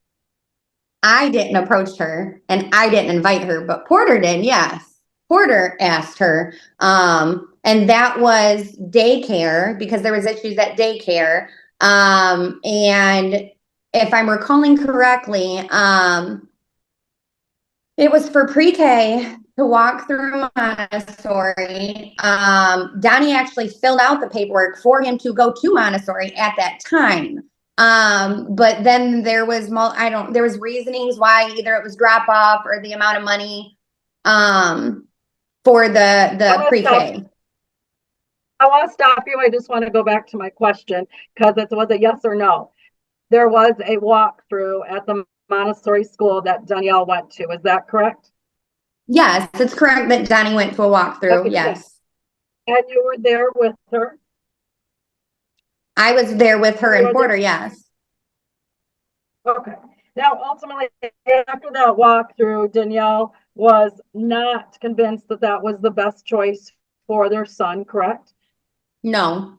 I didn't approach her and I didn't invite her, but Porter did, yes. Porter asked her. And that was daycare because there was issues at daycare. And if I'm recalling correctly, it was for pre-K to walk through Montessori. Donnie actually filled out the paperwork for him to go to Montessori at that time. But then there was there was reasonings why either it was drop off or the amount of money for the pre-K.
I want to stop you. I just want to go back to my question because it was a yes or no. There was a walkthrough at the Montessori school that Danielle went to. Is that correct?
Yes, it's correct that Donnie went to a walkthrough.
Okay,
yes.
And you were there with her?
I was there with her and Porter, yes.
Okay. Now, ultimately, after that walkthrough, Danielle was not convinced that that was the best choice for their son, correct?
No.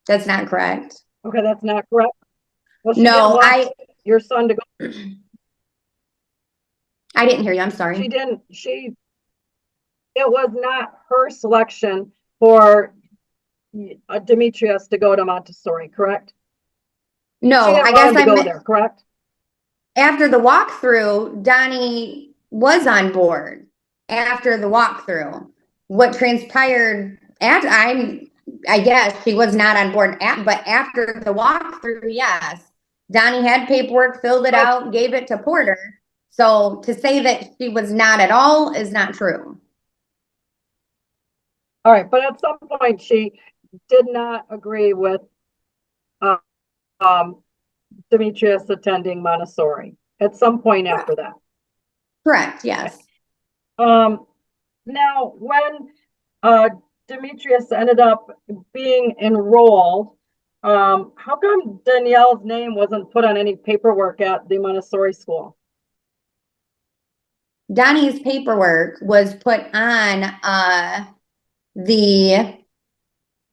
That's not correct.
Okay, that's not correct. Well,
No,
your son to go.
I didn't hear you. I'm sorry.
It was not her selection for Demetrius to go to Montessori, correct?
No, I guess I
go
meant
there, correct?
after the walkthrough, Donnie was on board after the walkthrough. What transpired I guess she was not on board but after the walkthrough, yes. Donnie had paperwork, filled it out, gave it to Porter. So to say that she was not at all is not true.
All right, but at some point she did not agree with Demetrius attending Montessori at some point after that.
Correct, yes.
Now, when Demetrius ended up being enrolled, how come Danielle's name wasn't put on any paperwork at the Montessori school?
Donnie's paperwork was put on the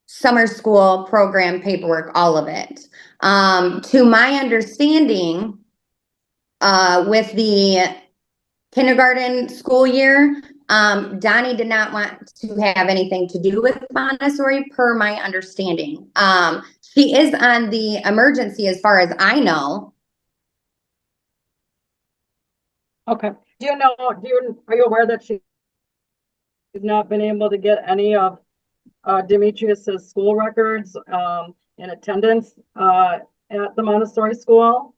summer school program paperwork, all of it. To my understanding, with the kindergarten school year, Donnie did not want to have anything to do with Montessori, per my understanding. She is on the emergency as far as I know.
Okay. Are you aware that she's not been able to get any of Demetrius's school records in attendance at the Montessori school?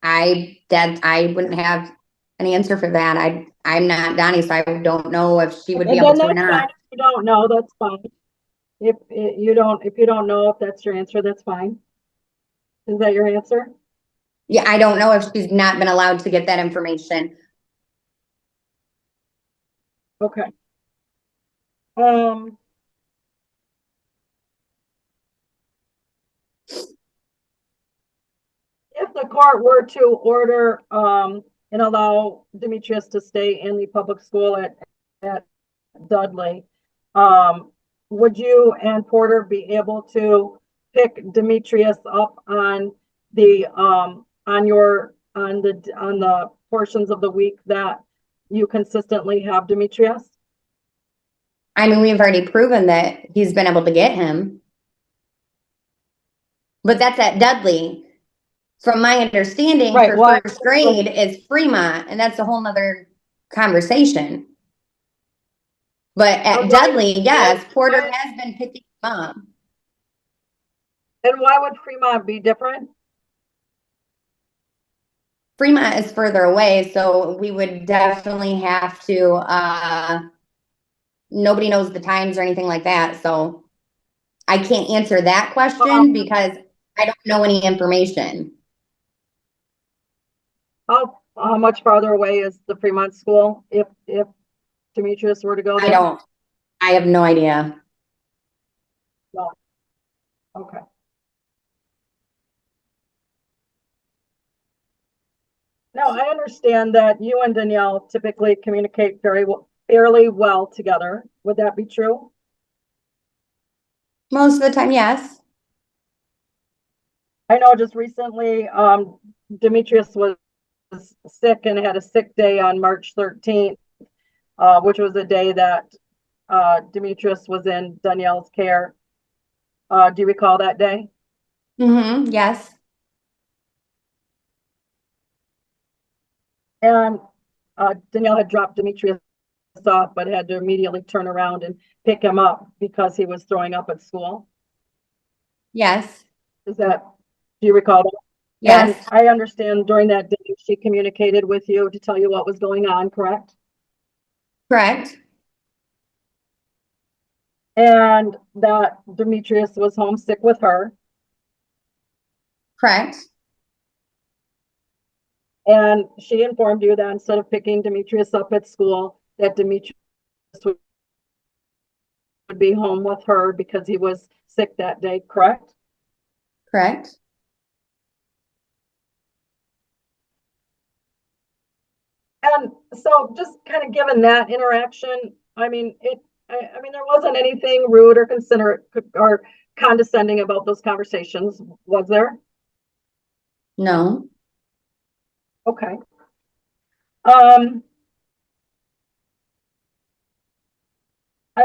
I wouldn't have an answer for that. I'm not Donnie, so I don't know if she would be able to or not.
If you don't know, that's fine. If you don't know if that's your answer, that's fine. Is that your answer?
Yeah, I don't know if she's not been allowed to get that information.
Okay. If the court were to order and allow Demetrius to stay in the public school at Dudley, would you and Porter be able to pick Demetrius up on the portions of the week that you consistently have Demetrius?
I mean, we've already proven that he's been able to get him. But that's at Dudley. From my understanding,
Right,
for first grade is Fremont, and that's a whole nother conversation. But at Dudley, yes, Porter has been picking him up.
And why would Fremont be different?
Fremont is further away, so we would definitely have to, nobody knows the times or anything like that, so I can't answer that question because I don't know any information.
How much farther away is the Fremont school if Demetrius were to go there?
I have no idea.
No. Okay. Now, I understand that you and Danielle typically communicate fairly well together. Would that be true?
Most of the time, yes.
I know just recently, Demetrius was sick and had a sick day on March 13th, which was the day that Demetrius was in Danielle's care. Do you recall that day?
Mm-hmm, yes.
And Danielle had dropped Demetrius off, but had to immediately turn around and pick him up because he was throwing up at school.
Yes.
Do you recall that?
Yes.
And I understand during that day, she communicated with you to tell you what was going on, correct?
Correct.
And that Demetrius was homesick with her.
Correct.
And she informed you that instead of picking Demetrius up at school, that Demetrius would be home with her because he was sick that day, correct?
Correct.
And so just kind of given that interaction, I mean, there wasn't anything rude or considerate or condescending about those conversations, was there?
No.
Okay. I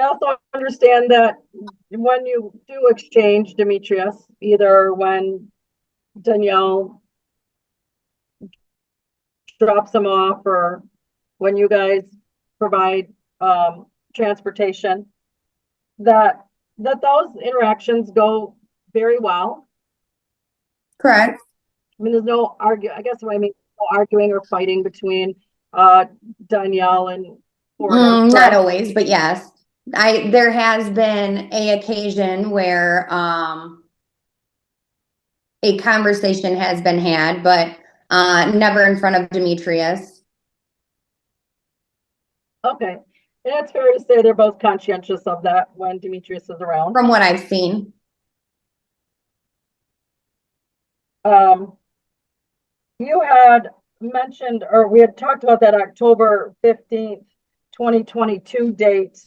also understand that when you do exchange Demetrius, either when Danielle drops him off or when you guys provide transportation, that those interactions go very well.
Correct.
I mean, there's no I guess what I mean, no arguing or fighting between Danielle and Porter.
Not always, but yes. There has been a occasion where a conversation has been had, but never in front of Demetrius.
Okay. And it's fair to say they're both conscientious of that when Demetrius is around.
From what I've seen.
You had mentioned, or we had talked about that October 15th, 2022 date.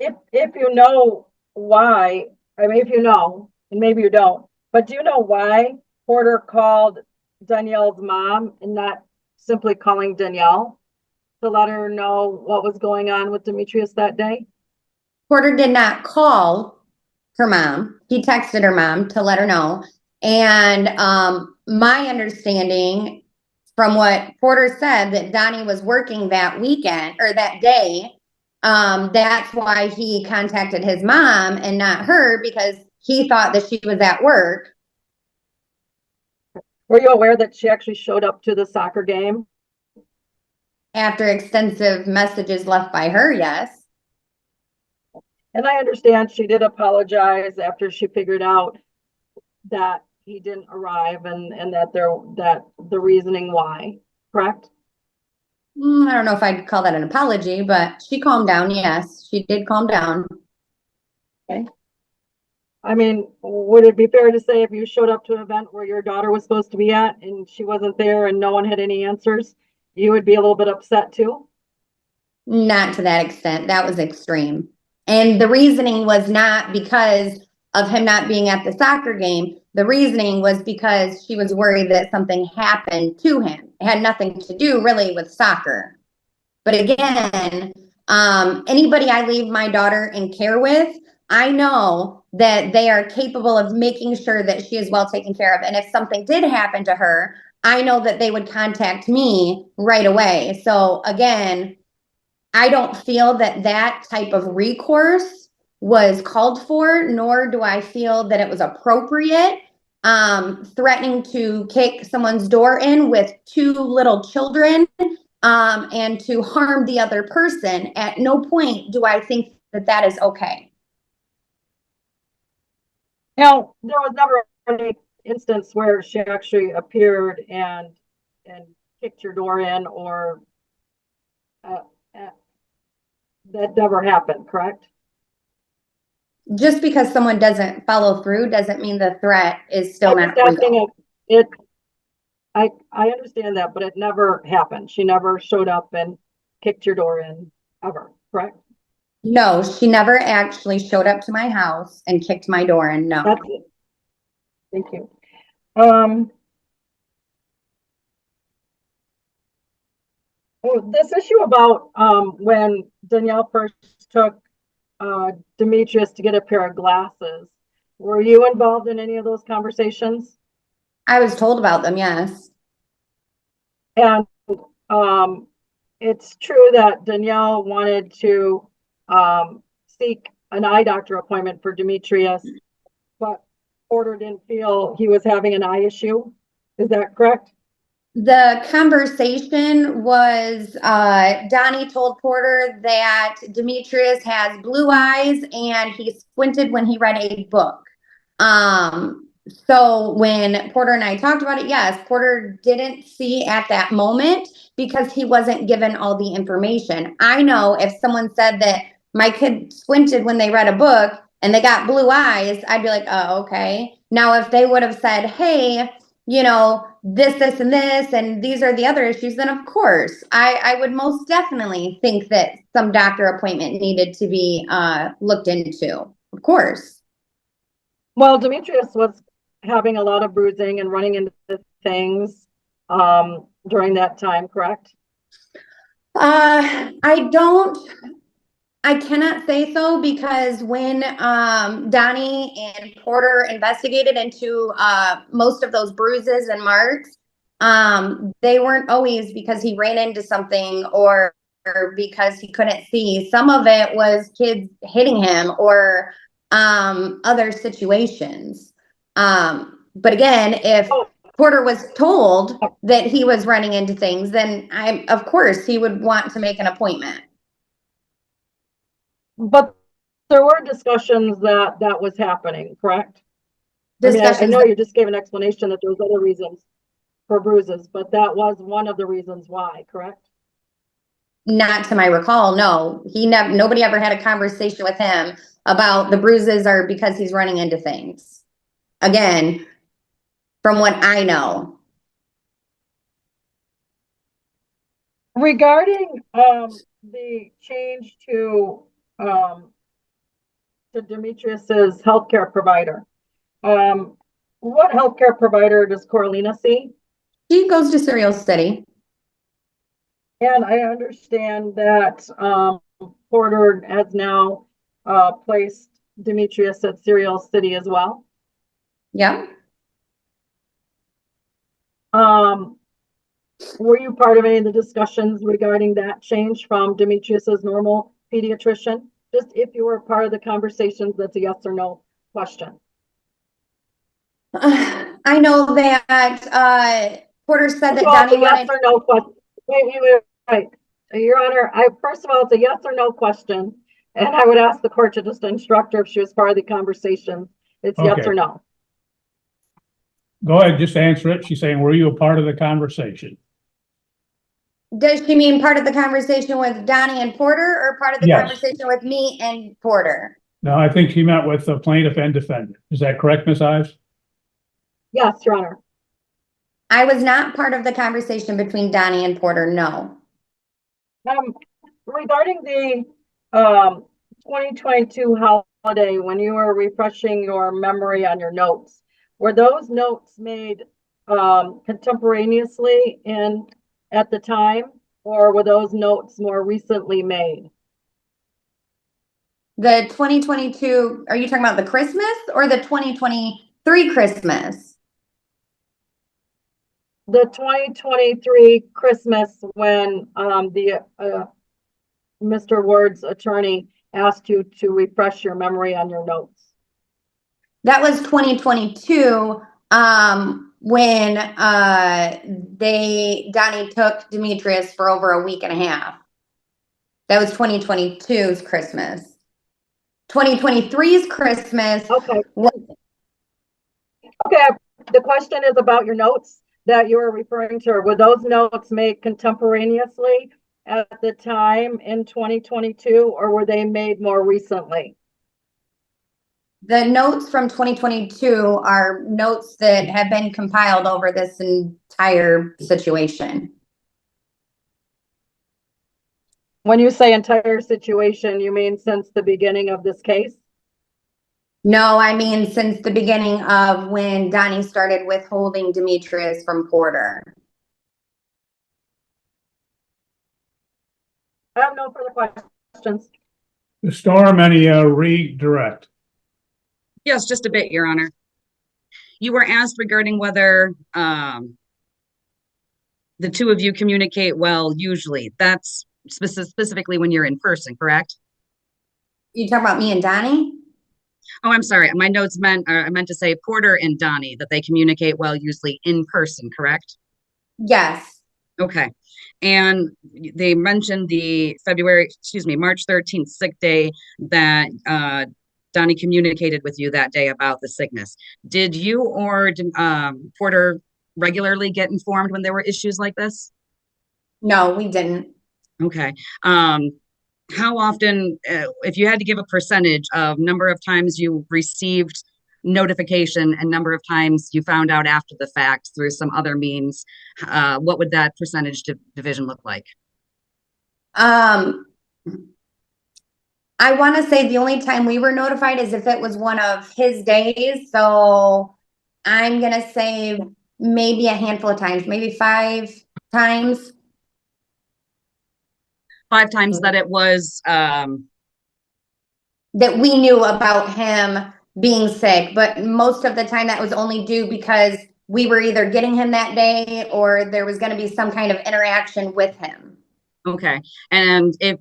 If you know why, I mean, if you know, and maybe you don't, but do you know why Porter called Danielle's mom and not simply calling Danielle to let her know what was going on with Demetrius that day?
Porter did not call her mom. He texted her mom to let her know. And my understanding from what Porter said, that Donnie was working that weekend or that day. That's why he contacted his mom and not her, because he thought that she was at work.
Were you aware that she actually showed up to the soccer game?
After extensive messages left by her, yes.
And I understand she did apologize after she figured out that he didn't arrive and that the reasoning why, correct?
I don't know if I'd call that an apology, but she calmed down. Yes, she did calm down.
Okay. I mean, would it be fair to say if you showed up to an event where your daughter was supposed to be at and she wasn't there and no one had any answers, you would be a little bit upset too?
Not to that extent. That was extreme. And the reasoning was not because of him not being at the soccer game. The reasoning was because she was worried that something happened to him. It had nothing to do really with soccer. But again, anybody I leave my daughter in care with, I know that they are capable of making sure that she is well taken care of. And if something did happen to her, I know that they would contact me right away. So again, I don't feel that that type of recourse was called for, nor do I feel that it was appropriate. Threatening to kick someone's door in with two little children and to harm the other person, at no point do I think that that is okay.
Now, there was never any instance where she actually appeared and kicked your door in, or that never happened, correct?
Just because someone doesn't follow through doesn't mean the threat is still
I'm
not
just asking
real.
if I understand that, but it never happened. She never showed up and kicked your door in ever, correct?
No, she never actually showed up to my house and kicked my door in. No.
That's it. Thank you. This issue about when Danielle first took Demetrius to get a pair of glasses, were you involved in any of those conversations?
I was told about them, yes.
And it's true that Danielle wanted to seek an eye doctor appointment for Demetrius, but Porter didn't feel he was having an eye issue. Is that correct?
The conversation was Donnie told Porter that Demetrius has blue eyes and he squinted when he read a book. So when Porter and I talked about it, yes, Porter didn't see at that moment because he wasn't given all the information. I know if someone said that my kid squinted when they read a book and they got blue eyes, I'd be like, oh, okay. Now, if they would have said, hey, you know, this, and this, and these are the other issues, then of course, I would most definitely think that some doctor appointment needed to be looked into. Of course.
Well, Demetrius was having a lot of bruising and running into things during that time, correct?
I cannot say so because when Donnie and Porter investigated into most of those bruises and marks, they weren't always because he ran into something or because he couldn't see. Some of it was kids hitting him or other situations. But again, if Porter was told that he was running into things, then of course he would want to make an appointment.
But there were discussions that was happening, correct?
Discussions.
I know you just gave an explanation that there was other reasons for bruises, but that was one of the reasons why, correct?
Not to my recall, no. Nobody ever had a conversation with him about the bruises are because he's running into things. Again, from what I know.
Regarding the change to Demetrius's healthcare provider, what healthcare provider does Coralina see?
She goes to Serial City.
And I understand that Porter has now placed Demetrius at Serial City as well.
Yeah.
Were you part of any of the discussions regarding that change from Demetrius's normal pediatrician? Just if you were part of the conversations, that's a yes or no question.
I know that Porter said that
Donnie
Donnie wanted.
Yes or no question. Wait. Your Honor, first of all, it's a yes or no question, and I would ask the court to just instruct her if she was part of the conversation. It's yes or no.
Go ahead, just answer it. She's saying, were you a part of the conversation?
Does she mean part of the conversation with Donnie and Porter or part of the conversation with me and Porter?
No, I think she meant with the plaintiff and defendant. Is that correct, Ms. Ives?
Yes, Your Honor.
I was not part of the conversation between Donnie and Porter, no.
Regarding the 2022 holiday, when you were refreshing your memory on your notes, were those notes made contemporaneously at the time, or were those notes more recently made?
The 2022, are you talking about the Christmas or the 2023 Christmas?
The 2023 Christmas when Mr. Ward's attorney asked you to refresh your memory on your notes. That
was 2022 when Donnie took Demetrius for over a week and a half. That was 2022's Christmas. 2023's Christmas.
Okay. The question is about your notes that you were referring to. Were those notes made contemporaneously at the time in 2022, or were they made more recently?
The notes from 2022 are notes that have been compiled over this entire situation.
When you say entire situation, you mean since the beginning of this case?
No, I mean, since the beginning of when Donnie started withholding Demetrius from Porter.
I have no further questions.
Ms. Storm, any redirect?
Yes, just a bit, Your Honor. You were asked regarding whether the two of you communicate well usually. That's specifically when you're in person, correct?
You talk about me and Donnie?
Oh, I'm sorry. My notes I meant to say Porter and Donnie, that they communicate well usually in person, correct?
Yes.
Okay. And they mentioned the March 13th sick day that Donnie communicated with you that day about the sickness. Did you or Porter regularly get informed when there were issues like this?
No, we didn't.
Okay. How often, if you had to give a percentage of number of times you received notification and number of times you found out after the fact through some other means, what would that percentage division look like?
I want to say the only time we were notified is if it was one of his days. So I'm going to say maybe a handful of times, maybe 5 times.
5 times that it was,
that we knew about him being sick, but most of the time that was only due because we were either getting him that day or there was going to be some kind of interaction with him.
okay. And if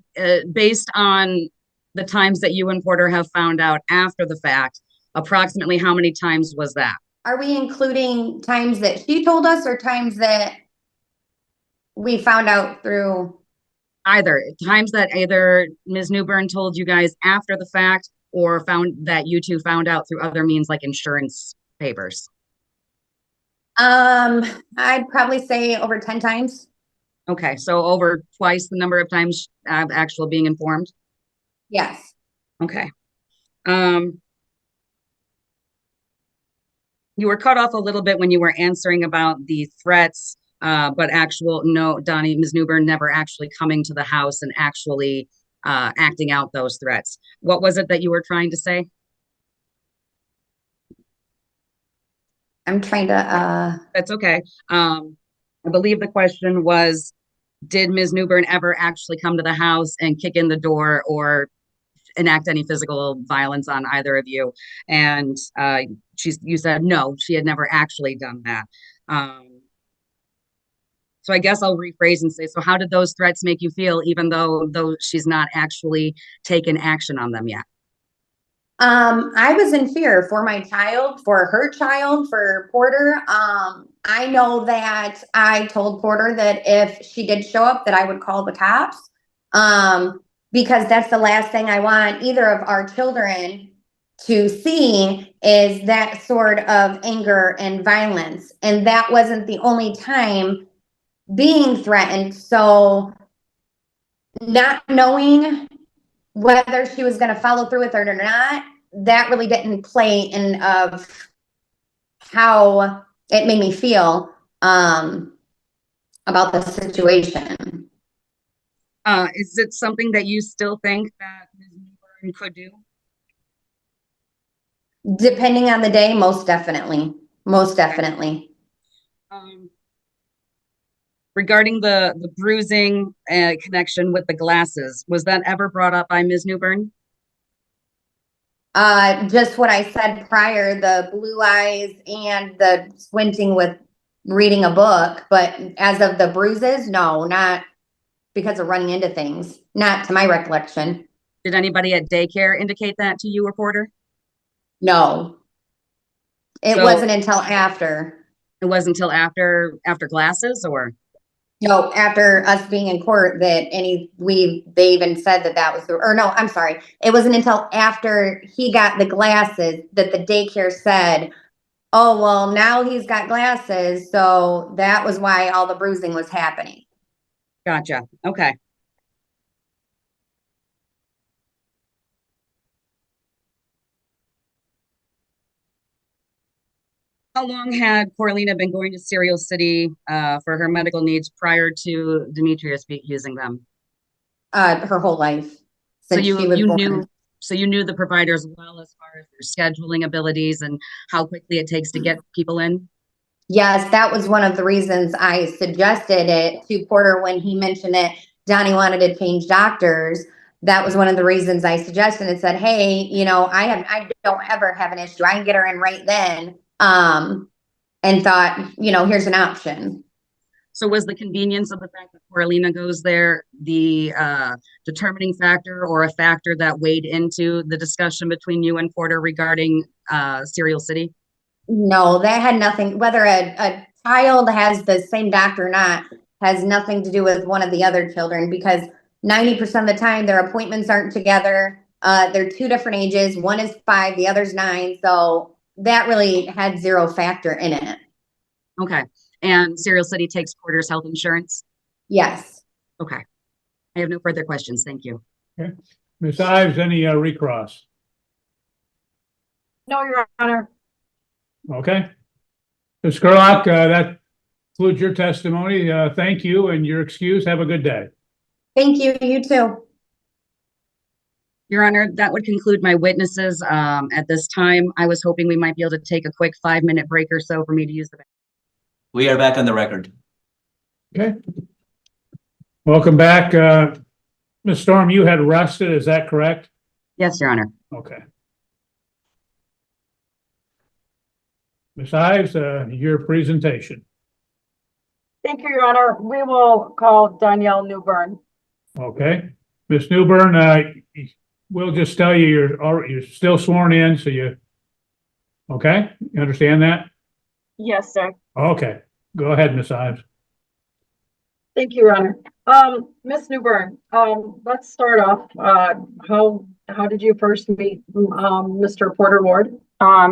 based on the times that you and Porter have found out after the fact, approximately how many times was that?
Are we including times that she told us or times that we found out through?
Either times that either Ms. Newbern told you guys after the fact or found that you two found out through other means like insurance papers.
I'd probably say over 10 times.
Okay, so over twice the number of times actual being informed.
Yes.
Okay. You were cut off a little bit when you were answering about the threats, but no, Donnie, Ms. Newbern never actually coming to the house and actually acting out those threats. What was it that you were trying to say?
I'm trying to,
That's okay. I believe the question was, did Ms. Newbern ever actually come to the house and kick in the door or enact any physical violence on either of you? And you said no, she had never actually done that. So I guess I'll rephrase and say, so how did those threats make you feel, even though she's not actually taken action on them yet?
I was in fear for my child, for her child, for Porter. I know that I told Porter that if she did show up, that I would call the cops. Because that's the last thing I want either of our children to see is that sort of anger and violence. And that wasn't the only time being threatened. So not knowing whether she was going to follow through with it or not, that really didn't play in of how it made me feel about the situation.
Is it something that you still think that Ms. Newbern could do?
Depending on the day, most definitely. Most definitely.
Regarding the bruising connection with the glasses, was that ever brought up by Ms. Newbern?
Just what I said prior, the blue eyes and the squinting with reading a book, but as of the bruises, no, not because of running into things, not to my recollection.
Did anybody at daycare indicate that to you, reporter?
No. It wasn't until after.
It wasn't until after glasses, or?
No, after us being in court that they even said that was I'm sorry. It wasn't until after he got the glasses that the daycare said, oh, well, now he's got glasses. So that was why all the bruising was happening.
Gotcha. Okay. How long had Coralina been going to Serial City for her medical needs prior to Demetrius using them?
Her whole life
So
since she was born.
you knew the providers well as far as their scheduling abilities and how quickly it takes to get people in?
Yes, that was one of the reasons I suggested it to Porter when he mentioned it. Donnie wanted to change doctors. That was one of the reasons I suggested and said, hey, you know, I don't ever have an issue. I can get her in right then. And thought, you know, here's an option.
So was the convenience of the fact that Coralina goes there the determining factor or a factor that weighed into the discussion between you and Porter regarding Serial City?
No, that had nothing, whether a child has the same doctor or not, has nothing to do with one of the other children, because 90% of the time their appointments aren't together. They're two different ages. One is 5, the other's 9. So that really had zero factor in it.
Okay. And Serial City takes Porter's health insurance?
Yes.
Okay. I have no further questions. Thank you.
Okay. Ms. Ives, any recross?
No, Your Honor.
Okay. Ms. Gerlach, that concludes your testimony. Thank you and your excuse. Have a good day.
Thank you. You too.
Your Honor, that would conclude my witnesses at this time. I was hoping we might be able to take a quick 5-minute break or so for me to use the bathroom.
We are back on the record.
Okay. Welcome back. Ms. Storm, you had rested, is that correct?
Yes, Your Honor.
Okay. Ms. Ives, your presentation.
Thank you, Your Honor. We will call Danielle Newburn.
Okay. Ms. Newburn, we'll just tell you you're still sworn in, so okay? You understand that?
Yes, sir.
Okay. Go ahead, Ms. Ives.
Thank you, Your Honor. Ms. Newburn, let's start off. How did you first meet Mr. Porter Ward?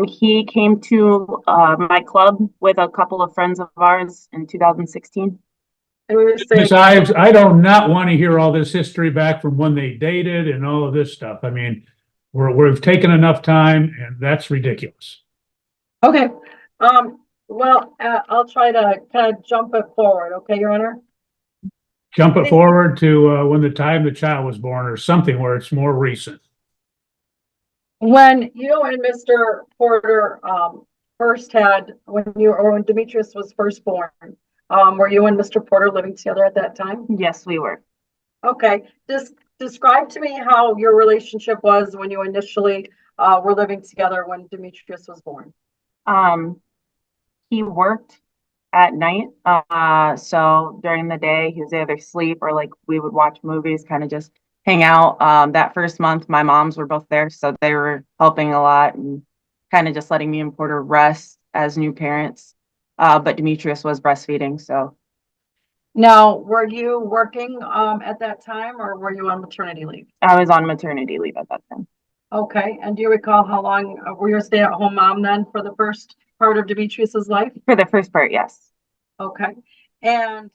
He came to my club with a couple of friends of ours in 2016.
And we were saying,
Ms. Ives, I do not want to hear all this history back from when they dated and all of this stuff. I mean, we've taken enough time, and that's ridiculous.
okay. Well, I'll try to kind of jump it forward. Okay, Your Honor?
Jump it forward to when the time the child was born or something where it's more recent.
When you and Mr. Porter first had, when Demetrius was first born, were you and Mr. Porter living together at that time?
Yes, we were.
Okay, just describe to me how your relationship was when you initially were living together when Demetrius was born.
He worked at night. So during the day, he was either asleep or like we would watch movies, kind of just hang out. That first month, my moms were both there, so they were helping a lot and kind of just letting me and Porter rest as new parents. But Demetrius was breastfeeding, so.
Now, were you working at that time, or were you on maternity leave?
I was on maternity leave at that time.
Okay, and do you recall how long were you a stay-at-home mom then for the first part of Demetrius's life?
For the first part, yes.
Okay, and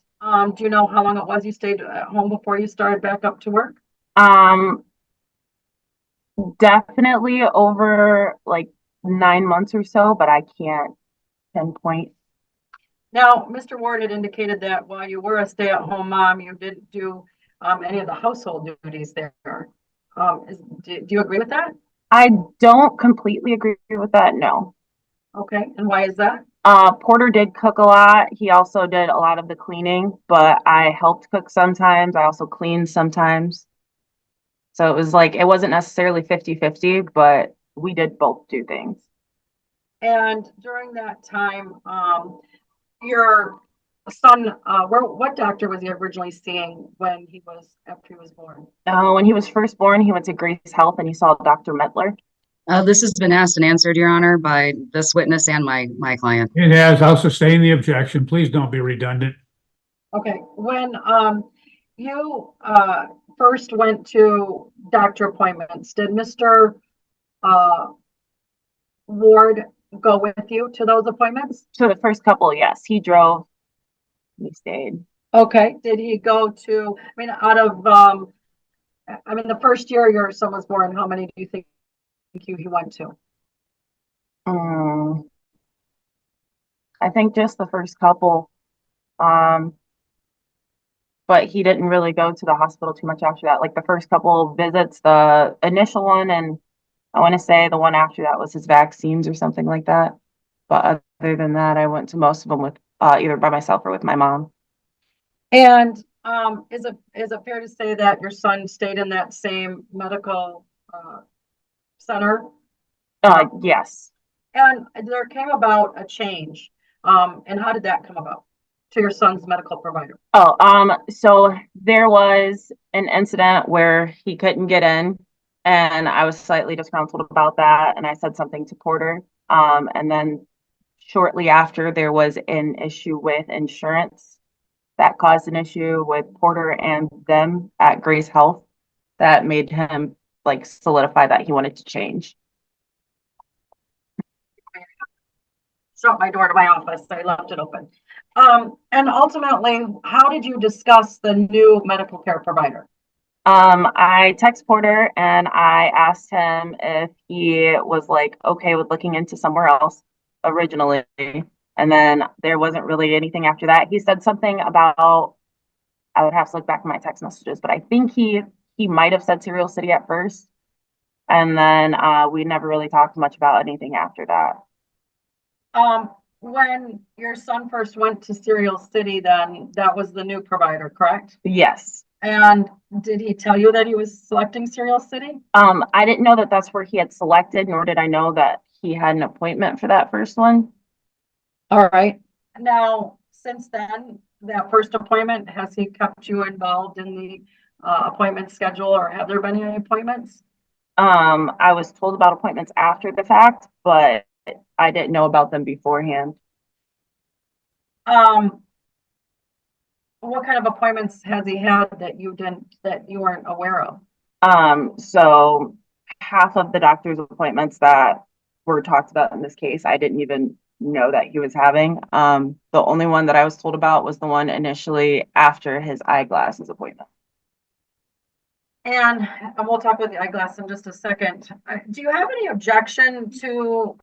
do you know how long it was you stayed at home before you started back up to work?
Definitely over like 9 months or so, but I can't pinpoint.
Now, Mr. Ward had indicated that while you were a stay-at-home mom, you didn't do any of the household duties there. Do you agree with that?
I don't completely agree with that, no.
Okay, and why is that?
Porter did cook a lot. He also did a lot of the cleaning, but I helped cook sometimes. I also cleaned sometimes. So it was like, it wasn't necessarily 50-50, but we did both do things.
And during that time, your son, what doctor was he originally seeing after he was born?
When he was first born, he went to Grace Health and he saw Dr. Metler.
This has been asked and answered, Your Honor, by this witness and my client.
It has. I'll sustain the objection. Please don't be redundant.
Okay, when you first went to doctor appointments, did Mr. Ward go with you to those appointments?
So the first couple, yes, he drove, we stayed.
Okay, did he go to, out of, the first year your son was born, how many do you think he went to?
I think just the first couple. But he didn't really go to the hospital too much after that. Like the first couple visits, the initial one, and I want to say the one after that was his vaccines or something like that. But other than that, I went to most of them with either by myself or with my mom.
And is it fair to say that your son stayed in that same medical center?
Yes.
And there came about a change. And how did that come about to your son's medical provider?
So there was an incident where he couldn't get in, and I was slightly disgruntled about that, and I said something to Porter. And then shortly after, there was an issue with insurance that caused an issue with Porter and them at Grace Health that made him like solidify that he wanted to change.
Shut my door to my office. I left it open. And ultimately, how did you discuss the new medical care provider?
I text Porter and I asked him if he was like okay with looking into somewhere else originally. And then there wasn't really anything after that. He said something about, I would have to look back at my text messages, but I think he might have said Serial City at first. And then we never really talked much about anything after that.
When your son first went to Serial City, then that was the new provider, correct?
Yes.
And did he tell you that he was selecting Serial City?
I didn't know that that's where he had selected, nor did I know that he had an appointment for that first one.
All right. Now, since then, that first appointment, has he kept you involved in the appointment schedule, or have there been any appointments?
I was told about appointments after the fact, but I didn't know about them beforehand.
What kind of appointments has he had that you weren't aware of?
So half of the doctor's appointments that were talked about in this case, I didn't even know that he was having. The only one that I was told about was the one initially after his eyeglasses appointment.
And we'll talk about the eyeglass in just a second. Do you have any objection to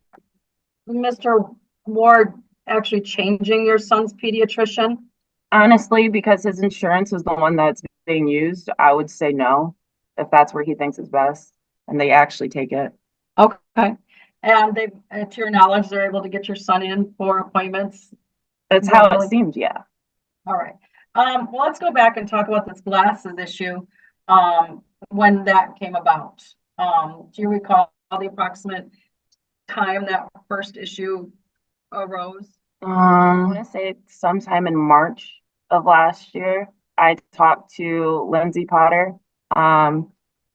Mr. Ward actually changing your son's pediatrician?
Honestly, because his insurance is the one that's being used, I would say no, if that's where he thinks is best, and they actually take it.
Okay. And they, to your knowledge, they're able to get your son in for appointments?
That's how it seemed, yeah.
All right. Well, let's go back and talk about this glasses issue, when that came about. Do you recall the approximate time that first issue arose?
I want to say sometime in March of last year. I talked to Lindsay Potter, and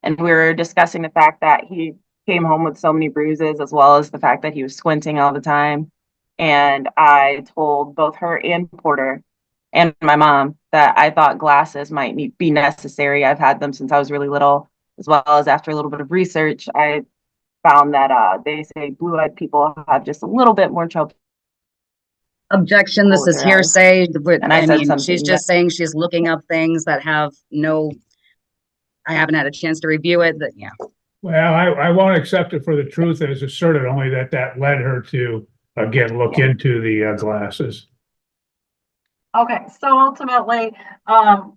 we were discussing the fact that he came home with so many bruises, as well as the fact that he was squinting all the time. And I told both her and Porter and my mom that I thought glasses might be necessary. I've had them since I was really little, as well as after a little bit of research, I found that they say blue-eyed people have just a little bit more trouble.
Objection, this is hearsay.
And I said something
she's just saying she's looking up things that have I haven't had a chance to review it, yeah.
Well, I won't accept it for the truth as asserted, only that led her to, again, look into the glasses.
Okay, so ultimately,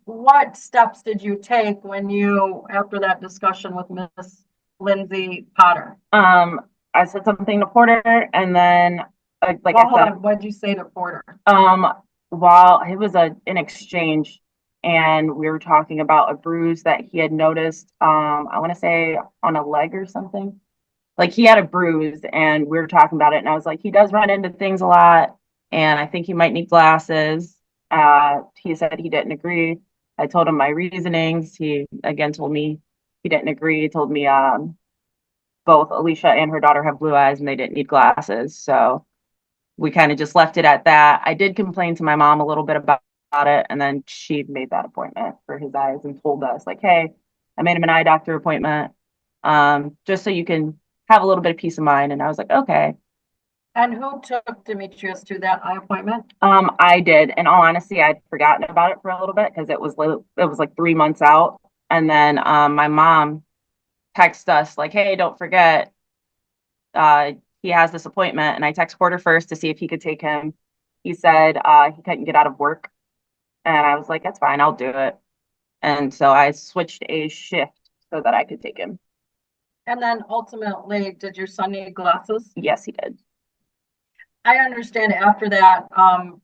what steps did you take after that discussion with Miss Lindsay Potter?
I said something to Porter, and then
what did you say to Porter?
While it was an exchange, and we were talking about a bruise that he had noticed, I want to say on a leg or something. Like he had a bruise, and we were talking about it, and I was like, he does run into things a lot, and I think he might need glasses. He said he didn't agree. I told him my reasonings. He again told me he didn't agree. He told me both Alicia and her daughter have blue eyes and they didn't need glasses. So we kind of just left it at that. I did complain to my mom a little bit about it, and then she made that appointment for his eyes and told us like, hey, I made him an eye doctor appointment, just so you can have a little bit of peace of mind. And I was like, okay.
And who took Demetrius to that eye appointment?
I did. In all honesty, I'd forgotten about it for a little bit because it was like 3 months out. And then my mom texted us like, hey, don't forget, he has this appointment. And I text Porter first to see if he could take him. he said he couldn't get out of work. And I was like, that's fine, I'll do it. And so I switched a shift so that I could take him.
And then ultimately, did your son need glasses?
Yes, he did.
I understand after that,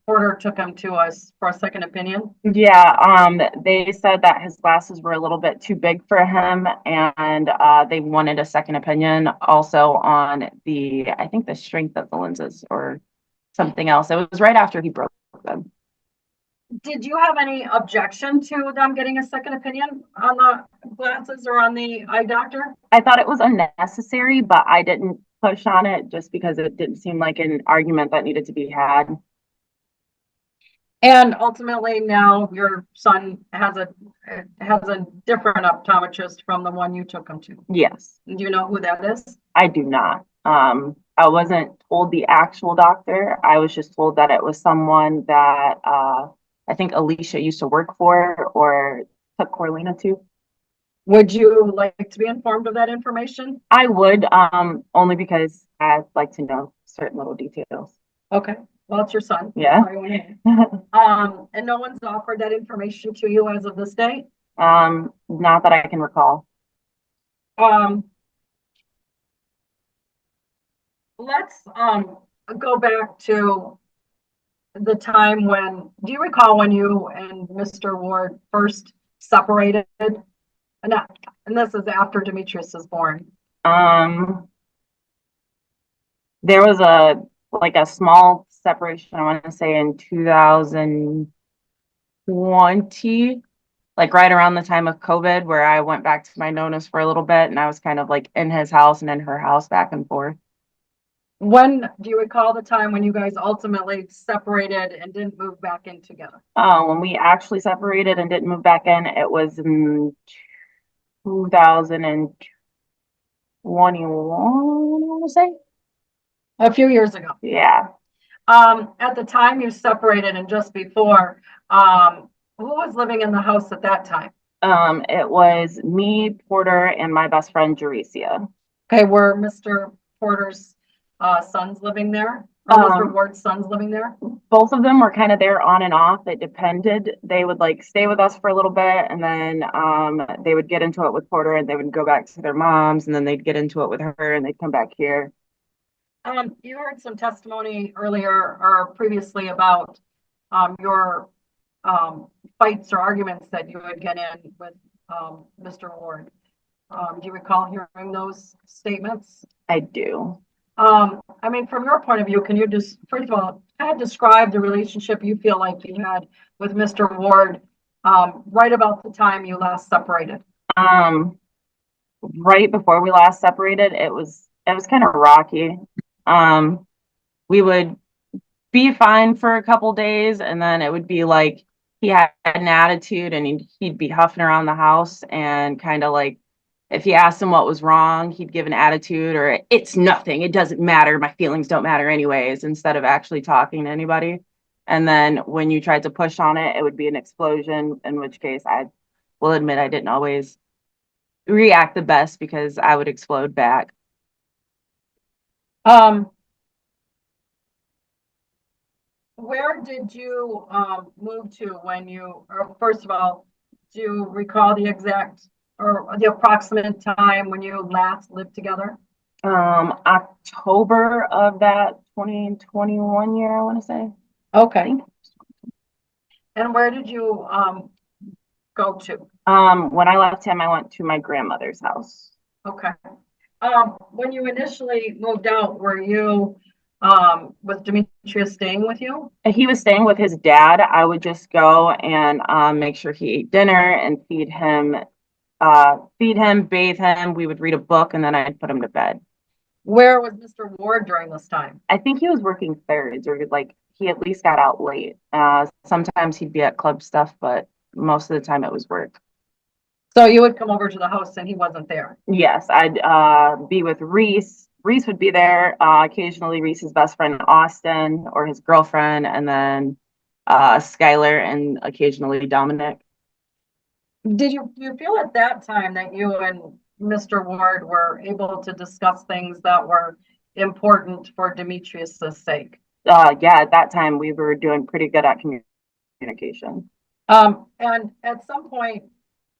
Porter took him to us for a second opinion.
Yeah, they said that his glasses were a little bit too big for him, and they wanted a second opinion also on I think the strength of the lenses or something else. It was right after he broke them.
Did you have any objection to them getting a second opinion on the glasses or on the eye doctor?
I thought it was unnecessary, but I didn't push on it just because it didn't seem like an argument that needed to be had.
And ultimately now your son has a different optometrist from the one you took him to.
Yes.
Do you know who that is?
I do not. I wasn't told the actual doctor. I was just told that it was someone that I think Alicia used to work for or took Corlina to.
Would you like to be informed of that information?
I would, only because I'd like to know certain little details.
Okay, well, it's your son.
Yeah.
And no one's offered that information to you as of this day?
Not that I can recall.
Let's go back to the time when, do you recall when you and Mr. Ward first separated? And this is after Demetrius is born.
There was a small separation, I want to say in 2020, like right around the time of COVID, where I went back to my nonas for a little bit and I was kind of like in his house and in her house back and forth.
When do you recall the time when you guys ultimately separated and didn't move back in together?
When we actually separated and didn't move back in, it was in 2021, I want to say.
A few years ago.
Yeah.
At the time you separated and just before, who was living in the house at that time?
It was me, Porter, and my best friend, Jerecia.
Okay, were Mr. Porter's sons living there? Or Mr. Ward's sons living there?
Both of them were kind of there on and off. It depended. They would like stay with us for a little bit and then they would get into it with Porter and they would go back to their moms and then they'd get into it with her and they'd come back here.
You heard some testimony earlier or previously about your fights or arguments that you would get in with Mr. Ward. Do you recall hearing those statements?
I do.
I mean, from your point of view, can you just, first of all, kind of describe the relationship you feel like you had with Mr. Ward right about the time you last separated?
Right before we last separated, it was kind of rocky. We would be fine for a couple days and then it would be like he had an attitude and he'd be huffing around the house and kind of like if you asked him what was wrong, he'd give an attitude or it's nothing, it doesn't matter, my feelings don't matter anyways, instead of actually talking to anybody. And then when you tried to push on it, it would be an explosion, in which case I will admit I didn't always react the best because I would explode back.
Where did you move to when you, or first of all, do you recall the exact or the approximate time when you last lived together?
October of that 2021 year, I want to say.
Okay. And where did you go to?
When I left him, I went to my grandmother's house.
Okay. When you initially moved out, were you was Demetrius staying with you?
He was staying with his dad. I would just go and make sure he ate dinner and feed him, bathe him. We would read a book and then I'd put him to bed.
Where was Mr. Ward during this time?
I think he was working thirds or like he at least got out late. Sometimes he'd be at club stuff, but most of the time it was work.
So you would come over to the house and he wasn't there?
Yes, I'd be with Reese. Reese would be there. Occasionally Reese's best friend, Austin, or his girlfriend, and then Skylar and occasionally Dominic.
Did you feel at that time that you and Mr. Ward were able to discuss things that were important for Demetrius's sake?
Yeah, at that time we were doing pretty good at communication.
And at some point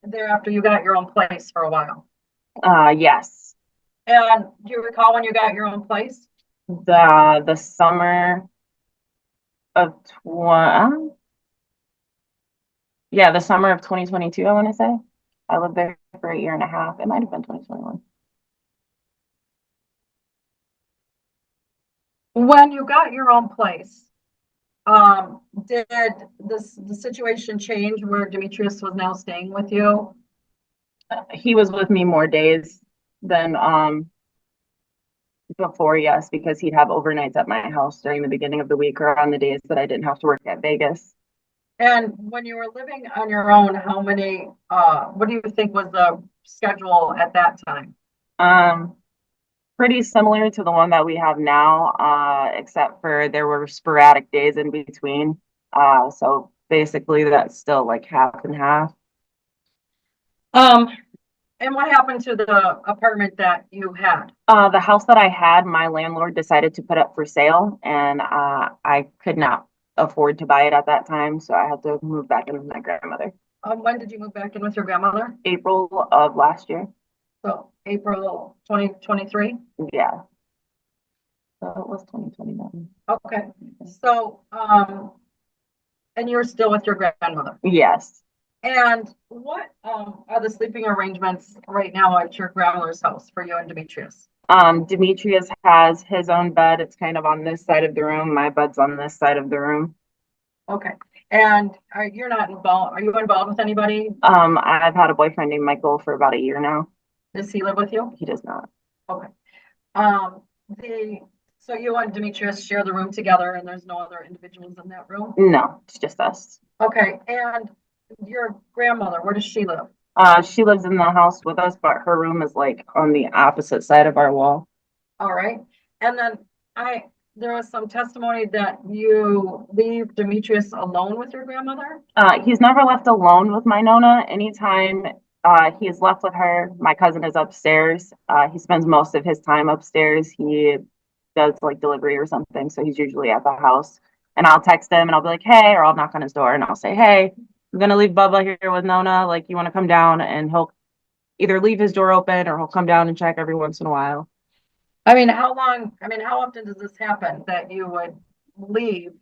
thereafter, you got your own place for a while.
Yes,
And do you recall when you got your own place?
the summer of the summer of 2022, I want to say. I lived there for a year and a half. It might have been 2021.
When you got your own place, did the situation change where Demetrius was now staying with you?
He was with me more days than before, yes, because he'd have overnights at my house during the beginning of the week or on the days that I didn't have to work at Vegas.
And when you were living on your own, how many, what do you think was the schedule at that time?
Pretty similar to the one that we have now, except for there were sporadic days in between. So basically that's still like half and half.
And what happened to the apartment that you had?
The house that I had, my landlord decided to put up for sale, and I could not afford to buy it at that time, so I had to move back in with my grandmother.
When did you move back in with your grandmother?
April of last year.
So April 2023?
Yeah. So it was 2021.
Okay. So, and you're still with your grandmother?
Yes.
And what are the sleeping arrangements right now at your grandmother's house for you and Demetrius?
Demetrius has his own bed. It's kind of on this side of the room. My bed's on this side of the room.
Okay. And you're not involved, are you involved with anybody?
I've had a boyfriend named Michael for about a year now.
Does he live with you?
He does not.
Okay. So you and Demetrius share the room together and there's no other individuals in that room?
No, it's just us.
Okay. And your grandmother, where does she live?
She lives in the house with us, but her room is like on the opposite side of our wall.
All right. And then there was some testimony that you leave Demetrius alone with your grandmother?
He's never left alone with my Nona. Anytime he is left with her, my cousin is upstairs. He spends most of his time upstairs. He does like delivery or something, so he's usually at the house. And I'll text him and I'll be like, hey, or I'll knock on his door and I'll say, hey, I'm gonna leave Bubba here with Nona. Like, you want to come down? And he'll either leave his door open or he'll come down and check every once in a while.
How often does this happen that you would leave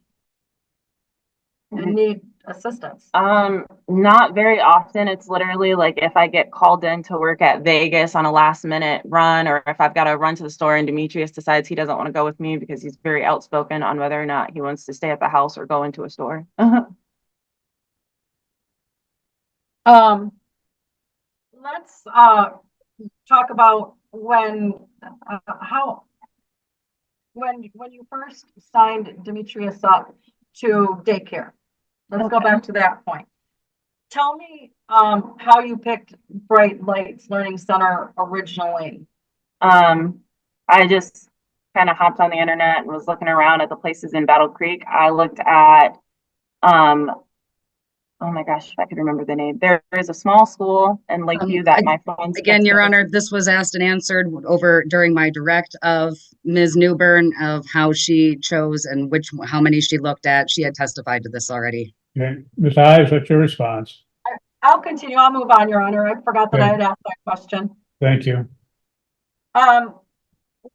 and need assistance?
Not very often. It's literally like if I get called in to work at Vegas on a last minute run, or if I've got to run to the store and Demetrius decides he doesn't want to go with me because he's very outspoken on whether or not he wants to stay at the house or go into a store.
Let's talk about when you first signed Demetrius up to daycare. Let's go back to that point. Tell me how you picked Bright Lights Learning Center originally.
I just kind of hopped on the internet and was looking around at the places in Battle Creek. I looked at oh my gosh, if I could remember the name. There is a small school in Lakeview that my friends.
Again, Your Honor, this was asked and answered over during my direct of Ms. Newbern of how she chose and how many she looked at. She had testified to this already.
Okay, Ms. Ives, what's your response?
I'll continue. I'll move on, Your Honor. I forgot that I had asked that question.
Thank you.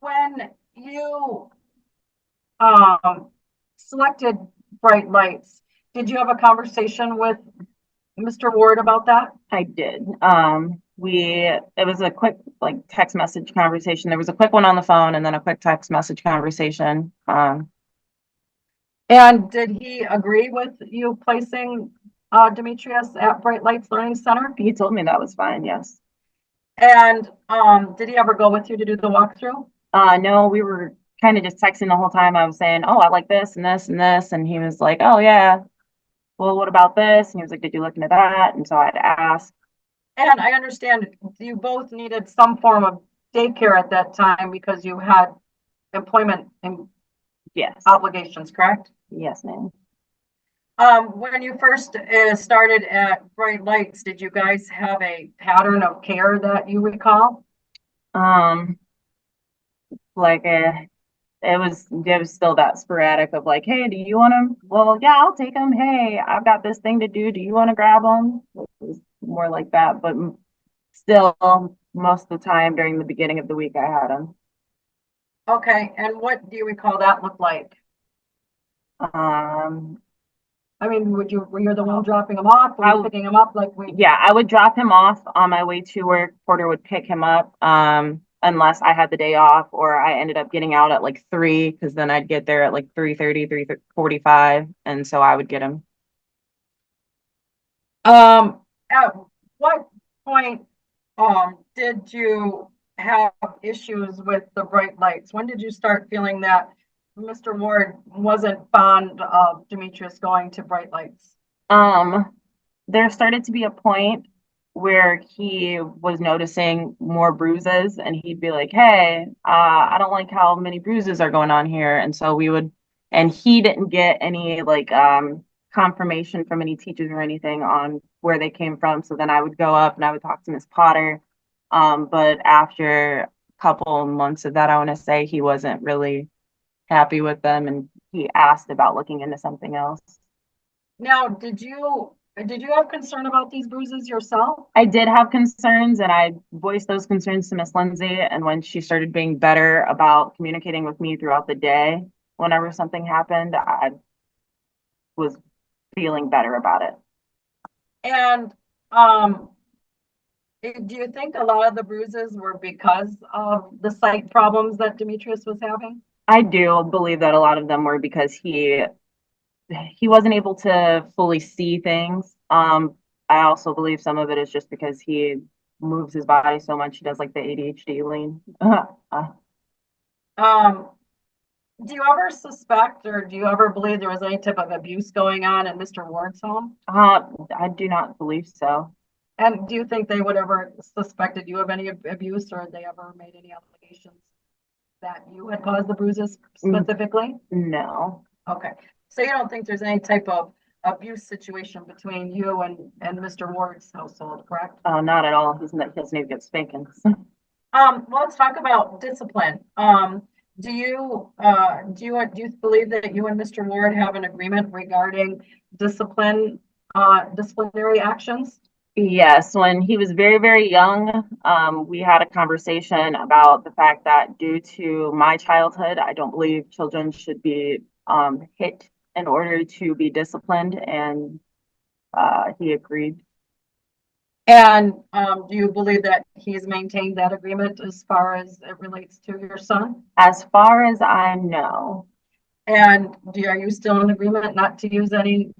When you selected Bright Lights, did you have a conversation with Mr. Ward about that?
I did. It was a quick like text message conversation. There was a quick one on the phone and then a quick text message conversation.
And did he agree with you placing Demetrius at Bright Lights Learning Center?
He told me that was fine, yes.
And did he ever go with you to do the walkthrough?
No, we were kind of just texting the whole time. I was saying, oh, I like this and this and this. And he was like, oh, yeah. Well, what about this? And he was like, did you look into that? And so I'd ask.
And I understand you both needed some form of daycare at that time because you had employment and obligations, correct?
Yes, ma'am.
When you first started at Bright Lights, did you guys have a pattern of care that you recall?
Like it was still that sporadic of like, hey, do you want them? Well, yeah, I'll take them. Hey, I've got this thing to do. Do you want to grab them? It was more like that, but still, most of the time during the beginning of the week, I had them.
Okay, and what do you recall that looked like? I mean, were you the one dropping them off, or picking them up like we?
Yeah, I would drop him off on my way to work. Porter would pick him up, unless I had the day off or I ended up getting out at like 3, because then I'd get there at like 3:30, 3:45, and so I would get him.
At what point, did you have issues with the bright lights? When did you start feeling that Mr. Ward wasn't fond of Demetrius going to bright lights?
There started to be a point where he was noticing more bruises, and he'd be like, hey, I don't like how many bruises are going on here. And so and he didn't get any like confirmation from any teachers or anything on where they came from. So then I would go up and I would talk to Miss Potter. But after a couple months of that, I want to say he wasn't really happy with them, and he asked about looking into something else.
Now, did you have concern about these bruises yourself?
I did have concerns, and I voiced those concerns to Miss Lindsay. And when she started being better about communicating with me throughout the day, whenever something happened, I was feeling better about it.
And do you think a lot of the bruises were because of the sight problems that Demetrius was having?
I do believe that a lot of them were because he wasn't able to fully see things. I also believe some of it is just because he moves his body so much. He does like the ADHD lean.
Do you ever suspect, or do you ever believe there was any type of abuse going on in Mr. Ward's home?
I do not believe so.
And do you think they would ever suspected you of any abuse, or they ever made any allegations that you had caused the bruises specifically?
No.
Okay. So you don't think there's any type of abuse situation between you and Mr. Ward's household, correct?
Not at all. He doesn't even get spankings.
Let's talk about discipline. Do you believe that you and Mr. Ward have an agreement regarding disciplinary actions?
Yes, when he was very, very young, we had a conversation about the fact that due to my childhood, I don't believe children should be hit in order to be disciplined, and he agreed.
And do you believe that he's maintained that agreement as far as it relates to your son?
As far as I know.
And are you still in agreement not to use any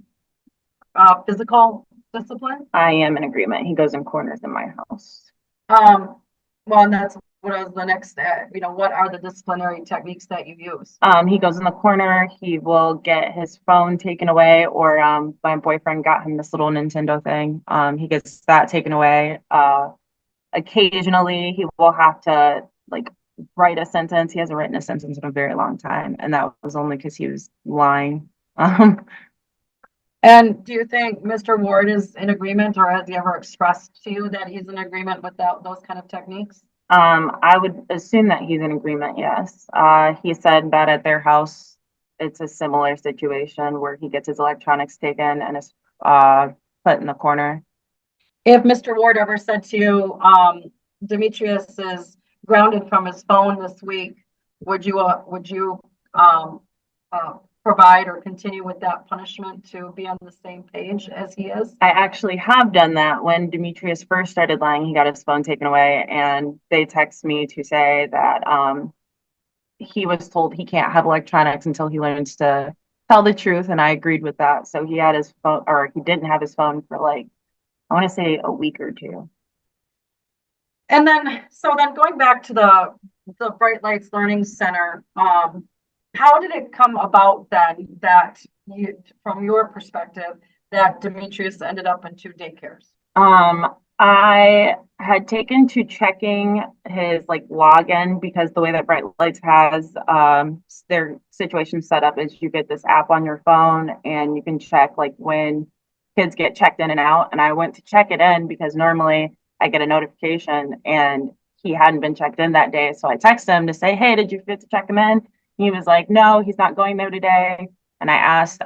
physical discipline?
I am in agreement. He goes in corners in my house.
Well, and that's what was the next, what are the disciplinary techniques that you use?
He goes in the corner, he will get his phone taken away, or my boyfriend got him this little Nintendo thing. He gets that taken away. Occasionally he will have to like write a sentence. He hasn't written a sentence in a very long time, and that was only because he was lying.
And do you think Mr. Ward is in agreement, or has he ever expressed to you that he's in agreement with those kind of techniques?
I would assume that he's in agreement, yes. He said that at their house, it's a similar situation where he gets his electronics taken and is put in the corner.
If Mr. Ward ever said to you, Demetrius is grounded from his phone this week, would you provide or continue with that punishment to be on the same page as he is?
I actually have done that. When Demetrius first started lying, he got his phone taken away, and they text me to say that he was told he can't have electronics until he learns to tell the truth, and I agreed with that. So he had his phone, or he didn't have his phone for like, I want to say a week or two.
And then going back to the Bright Lights Learning Center, how did it come about then that you, from your perspective, that Demetrius ended up in 2 daycares?
I had taken to checking his like login, because the way that Bright Lights has their situation set up is you get this app on your phone and you can check like when kids get checked in and out. And I went to check it in because normally I get a notification, and he hadn't been checked in that day. So I texted him to say, hey, did you forget to check him in? he was like, no, he's not going there today. And I asked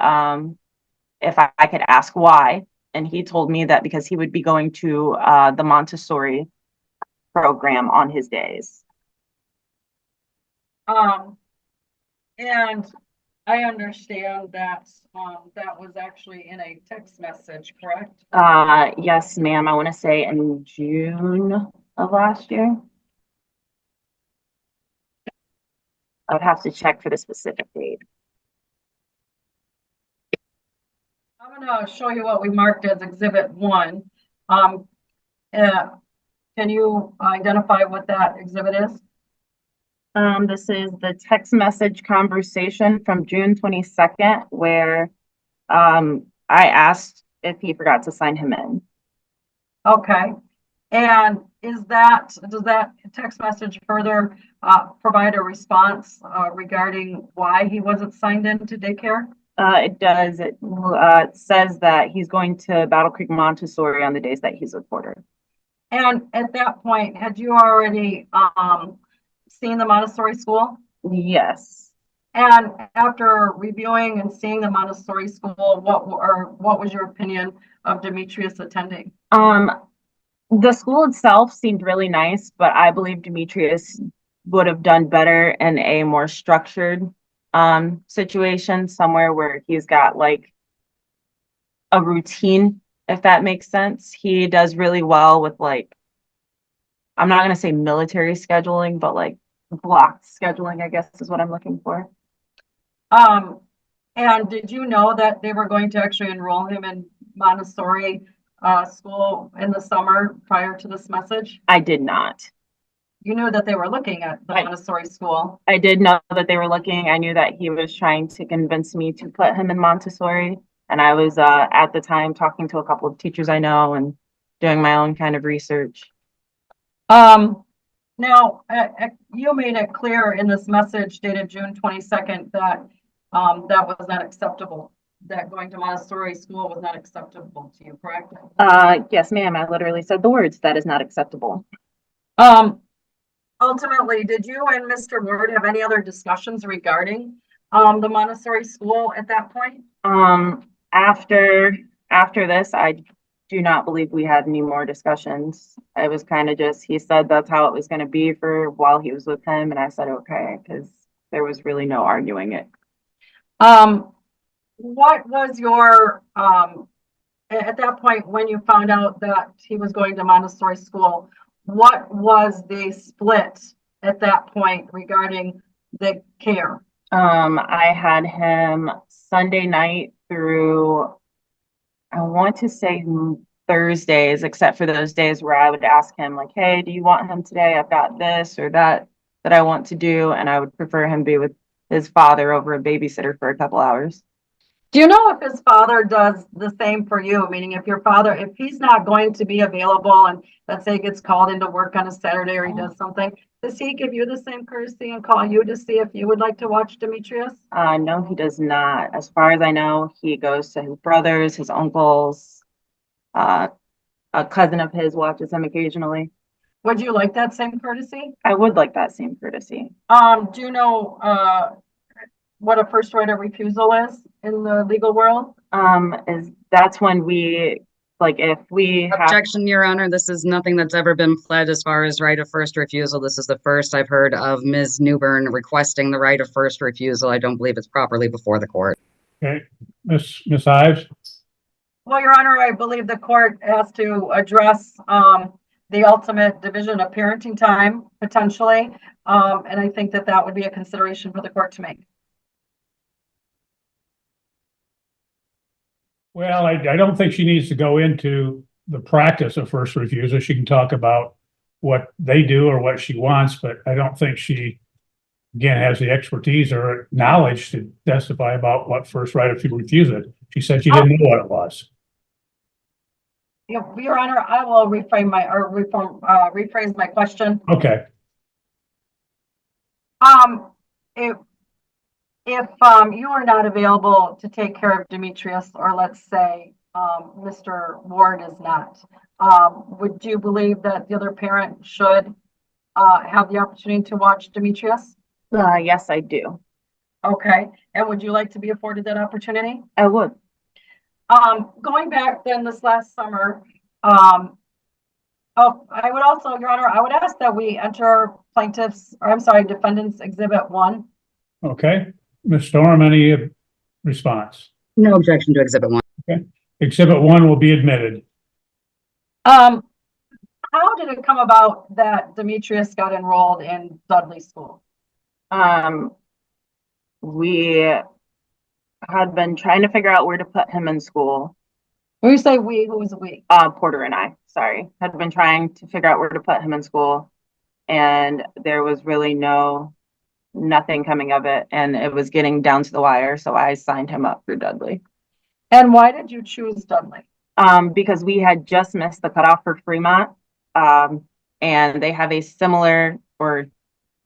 if I could ask why. And he told me that because he would be going to the Montessori program on his days.
And I understand that that was actually in a text message, correct?
Yes, ma'am. I want to say in June of last year. I would have to check for the specific date.
I'm gonna show you what we marked as Exhibit 1. Can you identify what that exhibit is?
This is the text message conversation from June 22nd, where I asked if he forgot to sign him in.
Okay. And does that text message further provide a response regarding why he wasn't signed in to daycare?
It does. It says that he's going to Battle Creek Montessori on the days that he's a porter.
And at that point, had you already seen the Montessori school?
Yes.
And after reviewing and seeing the Montessori school, what was your opinion of Demetrius attending?
The school itself seemed really nice, but I believe Demetrius would have done better in a more structured situation, somewhere where he's got like a routine, if that makes sense. He does really well with, like, I'm not going to say military scheduling, but like blocked scheduling, I guess is what I'm looking for.
And did you know that they were going to actually enroll him in Montessori school in the summer prior to this message?
I did not.
You knew that they were looking at the Montessori school.
I did know that they were looking. I knew that he was trying to convince me to put him in Montessori. And I was at the time talking to a couple of teachers I know and doing my own kind of research.
Now, you made it clear in this message dated June 22nd that that was not acceptable, that going to Montessori school was not acceptable to you, correct?
Yes, ma'am. I literally said the words, that is not acceptable.
Ultimately, did you and Mr. Ward have any other discussions regarding the Montessori school at that point?
After this, I do not believe we had any more discussions. It was kind of just, he said that's how it was going to be for while he was with him. And I said, okay, because there was really no arguing it.
What was your, at that point, when you found out that he was going to Montessori school, what was the split at that point regarding the care?
I had him Sunday night through, I want to say Thursdays, except for those days where I would ask him like, hey, do you want him today? I've got this or that I want to do. And I would prefer him be with his father over a babysitter for a couple hours.
Do you know if his father does the same for you? Meaning if your father, if he's not going to be available and let's say he gets called into work on a Saturday or he does something, does he give you the same courtesy and call you to see if you would like to watch Demetrius?
No, he does not. As far as I know, he goes to his brothers, his uncles. A cousin of his watches him occasionally.
Would you like that same courtesy?
I would like that same courtesy.
Do you know what a first right of refusal is in the legal world?
That's when we, like, if we
Objection, Your Honor. This is nothing that's ever been pled as far as right of first refusal. This is the first I've heard of Ms. Newbern requesting the right of first refusal. I don't believe it's properly before the court.
Okay, Ms. Ives?
Well, Your Honor, I believe the court has to address the ultimate division of parenting time potentially. And I think that that would be a consideration for the court to make.
Well, I don't think she needs to go into the practice of first refusal. She can talk about what they do or what she wants, but I don't think she, again, has the expertise or knowledge to testify about what first right of refusal. She said she didn't know what it was.
Your Honor, I will rephrase my question.
Okay.
If you are not available to take care of Demetrius, or let's say Mr. Ward is not, would you believe that the other parent should have the opportunity to watch Demetrius?
Yes, I do.
Okay, and would you like to be afforded that opportunity?
I would.
Going back then this last summer, I would also, Your Honor, I would ask that we enter defendant's exhibit 1.
Okay, Ms. Storm, any response?
No objection to exhibit 1.
Exhibit 1 will be admitted.
How did it come about that Demetrius got enrolled in Dudley School?
We had been trying to figure out where to put him in school.
When you say we, who was we?
Porter and I, sorry, had been trying to figure out where to put him in school. And there was really nothing coming of it. And it was getting down to the wire. So I signed him up for Dudley.
And why did you choose Dudley?
Because we had just missed the cutoff for Fremont. And they have a similar, or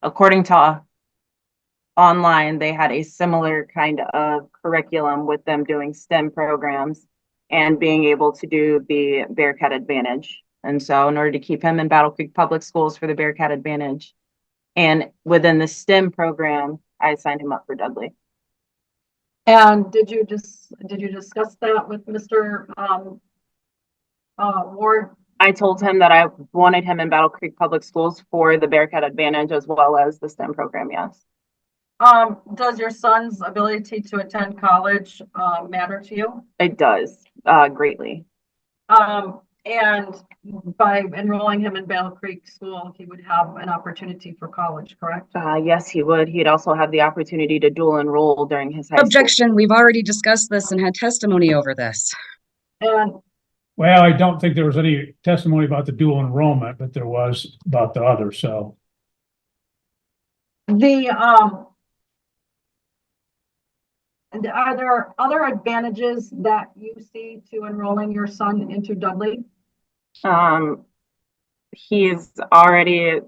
according to online, they had a similar kind of curriculum with them doing STEM programs and being able to do the Bearcat Advantage. And so in order to keep him in Battle Creek Public Schools for the Bearcat Advantage, and within the STEM program, I signed him up for Dudley.
And did you discuss that with Mr. Ward?
I told him that I wanted him in Battle Creek Public Schools for the Bearcat Advantage as well as the STEM program, yes.
Does your son's ability to attend college matter to you?
It does, greatly.
And by enrolling him in Battle Creek School, he would have an opportunity for college, correct?
Yes, he would. He'd also have the opportunity to dual enroll during his high school.
Objection. We've already discussed this and had testimony over this.
And
Well, I don't think there was any testimony about the dual enrollment, but there was about the other, so.
and are there other advantages that you see to enrolling your son into Dudley?
He's already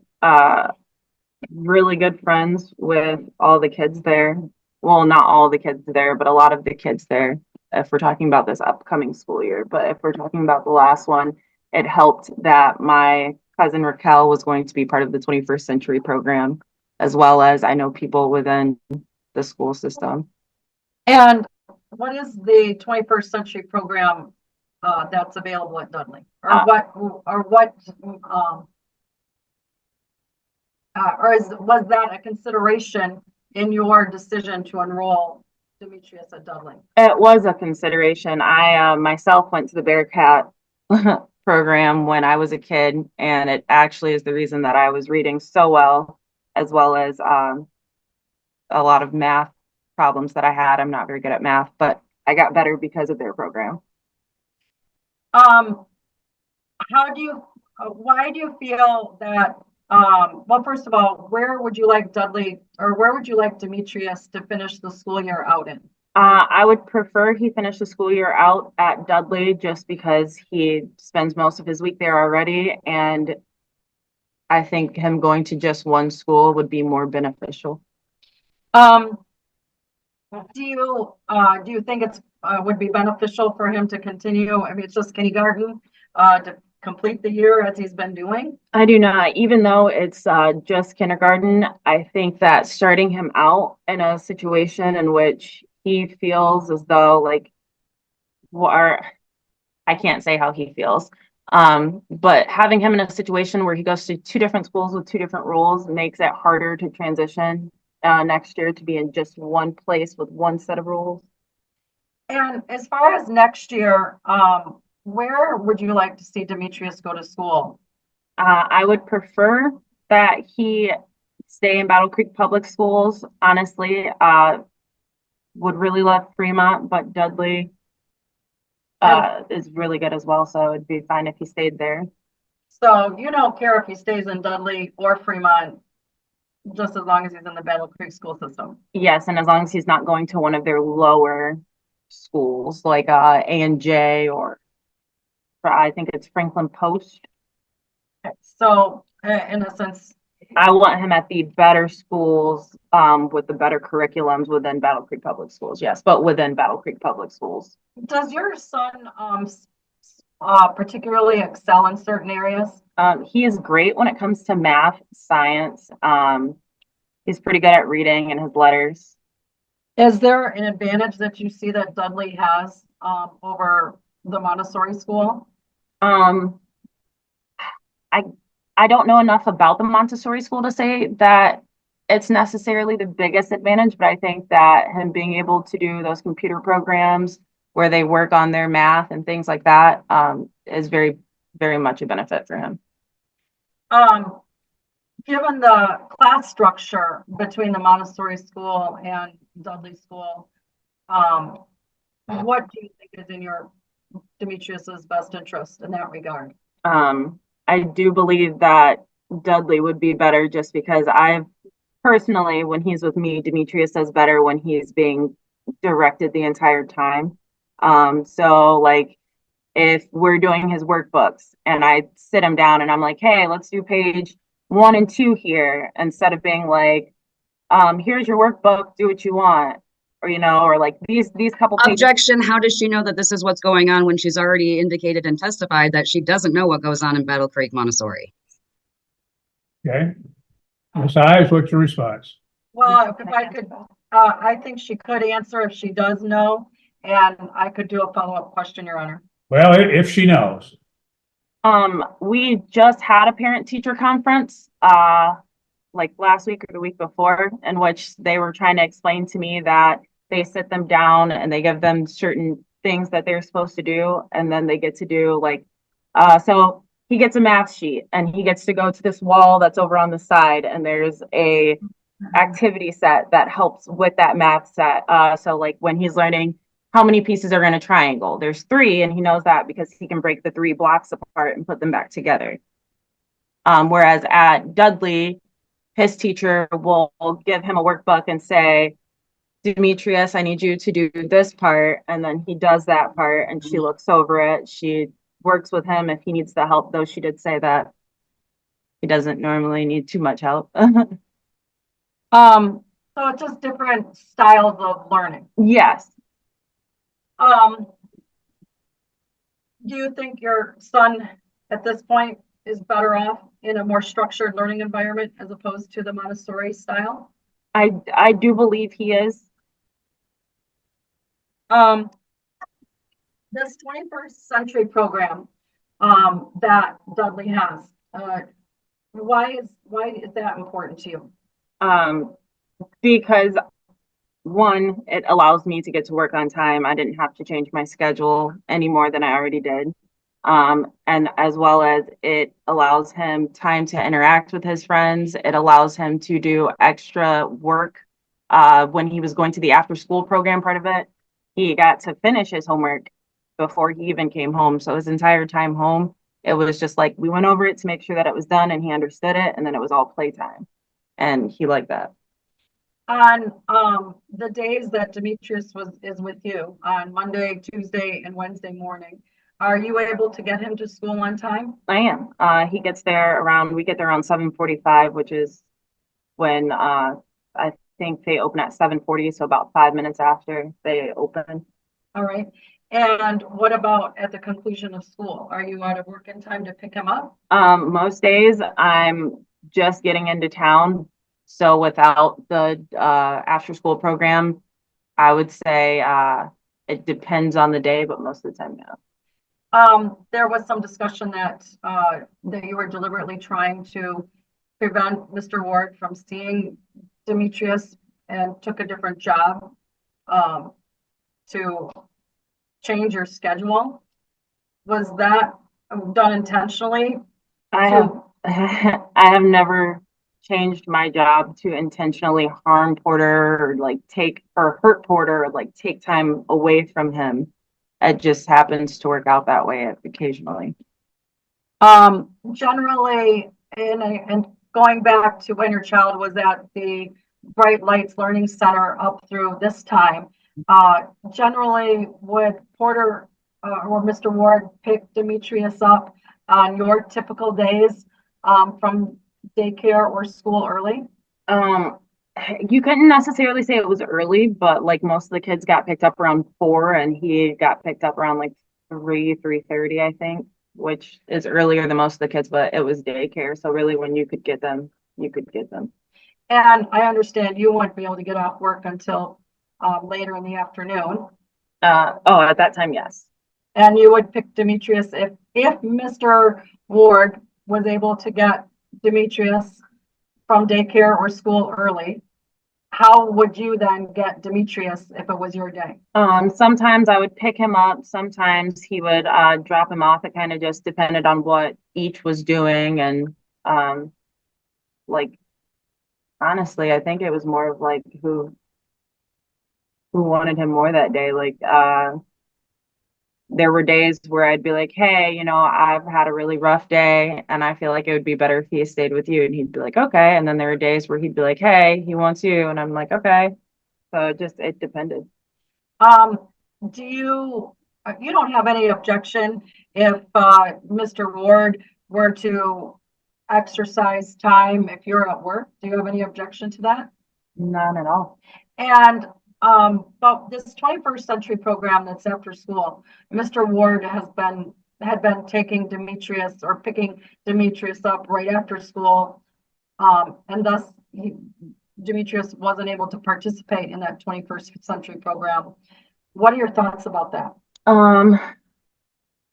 really good friends with all the kids there. Well, not all the kids there, but a lot of the kids there, if we're talking about this upcoming school year. But if we're talking about the last one, it helped that my cousin Raquel was going to be part of the 21st Century program, as well as I know people within the school system.
And what is the 21st Century program that's available at Dudley? Was that a consideration in your decision to enroll Demetrius at Dudley?
It was a consideration. I myself went to the Bearcat program when I was a kid, and it actually is the reason that I was reading so well as a lot of math problems that I had. I'm not very good at math, but I got better because of their program.
Why do you feel that, well, first of all, where would you like Demetrius to finish the school year out in?
I would prefer he finish the school year out at Dudley just because he spends most of his week there already. And I think him going to just one school would be more beneficial.
Do you think it's would be beneficial for him to continue? I mean, it's just kindergarten to complete the year as he's been doing?
I do not. Even though it's just kindergarten, I think that starting him out in a situation in which he feels as though like, I can't say how he feels, but having him in a situation where he goes to two different schools with two different rules makes it harder to transition next year to be in just one place with one set of rules.
And as far as next year, where would you like to see Demetrius go to school?
I would prefer that he stay in Battle Creek Public Schools. Honestly, would really love Fremont, but Dudley is really good as well, so it'd be fine if he stayed there.
So you don't care if he stays in Dudley or Fremont, just as long as he's in the Battle Creek school system?
Yes, and as long as he's not going to one of their lower schools like A&J or I think it's Franklin Post.
So in a sense,
I want him at the better schools with the better curriculums within Battle Creek Public Schools. Yes, but within Battle Creek Public Schools.
Does your son particularly excel in certain areas?
He is great when it comes to math, science. He's pretty good at reading and his letters.
Is there an advantage that you see that Dudley has over the Montessori school?
Um, I don't know enough about the Montessori school to say that it's necessarily the biggest advantage, but I think that him being able to do those computer programs where they work on their math and things like that, is very, very much a benefit for him.
Given the class structure between the Montessori school and Dudley school, what do you think is in your Demetrius's best interest in that regard?
I do believe that Dudley would be better just because I've personally, when he's with me, Demetrius does better when he's being directed the entire time. So like if we're doing his workbooks and I sit him down and I'm like, hey, let's do page 1 and 2 here, instead of being like, here's your workbook, do what you want. Or, or like these couple pages.
Objection, how does she know that this is what's going on when she's already indicated and testified that she doesn't know what goes on in Battle Creek Montessori?
Okay. Ms. Ives, what's your response?
Well, if I could, I think she could answer if she does know, and I could do a follow-up question, Your Honor.
Well, if she knows.
We just had a parent-teacher conference, like last week or the week before, in which they were trying to explain to me that they sit them down and they give them certain things that they're supposed to do, and then they get to do like, so he gets a math sheet and he gets to go to this wall that's over on the side, and there's a activity set that helps with that math set. So like when he's learning how many pieces are in a triangle, there's 3, and he knows that because he can break the 3 blocks apart and put them back together. Whereas at Dudley, his teacher will give him a workbook and say, Demetrius, I need you to do this part. And then he does that part and she looks over it. She works with him if he needs the help, though she did say that he doesn't normally need too much help.
So it's just different styles of learning.
Yes.
Do you think your son at this point is better off in a more structured learning environment as opposed to the Montessori style?
I do believe he is.
This 21st century program that Dudley has, why is that important to you?
Because 1, it allows me to get to work on time. I didn't have to change my schedule any more than I already did. And as well as it allows him time to interact with his friends. It allows him to do extra work. When he was going to the after school program part of it, he got to finish his homework before he even came home. So his entire time home, it was just like, we went over it to make sure that it was done and he understood it. And then it was all playtime. And he liked that.
On the days that Demetrius is with you on Monday, Tuesday, and Wednesday morning, are you able to get him to school on time?
I am. We get there around 7:45, which is when I think they open at 7:40, so about 5 minutes after they open.
All right. And what about at the conclusion of school? Are you out of work in time to pick him up?
Most days I'm just getting into town. So without the after school program, I would say it depends on the day, but most of the time, no.
There was some discussion that you were deliberately trying to prevent Mr. Ward from seeing Demetrius and took a different job to change your schedule. Was that done intentionally?
I have never changed my job to intentionally harm Porter or like hurt Porter or like take time away from him. It just happens to work out that way occasionally.
Generally, and going back to when your child was at the Bright Lights Learning Center up through this time, generally would Porter or Mr. Ward pick Demetrius up on your typical days from daycare or school early?
You couldn't necessarily say it was early, but like most of the kids got picked up around 4 and he got picked up around like 3:30, I think, which is earlier than most of the kids, but it was daycare. So really when you could get them, you could get them.
And I understand you won't be able to get off work until later in the afternoon.
At that time, yes.
And you would pick Demetrius if Mr. Ward was able to get Demetrius from daycare or school early. How would you then get Demetrius if it was your day?
Sometimes I would pick him up. Sometimes he would drop him off. It kind of just depended on what each was doing. And like, honestly, I think it was more of like who wanted him more that day. Like, there were days where I'd be like, hey, you know, I've had a really rough day and I feel like it would be better if he stayed with you. And he'd be like, okay. And then there were days where he'd be like, hey, he wants you. And I'm like, okay. So it depended.
You don't have any objection if Mr. Ward were to exercise time if you're at work? Do you have any objection to that?
None at all.
And but this 21st century program that's after school, Mr. Ward had been taking Demetrius or picking Demetrius up right after school, and thus Demetrius wasn't able to participate in that 21st century program. What are your thoughts about that?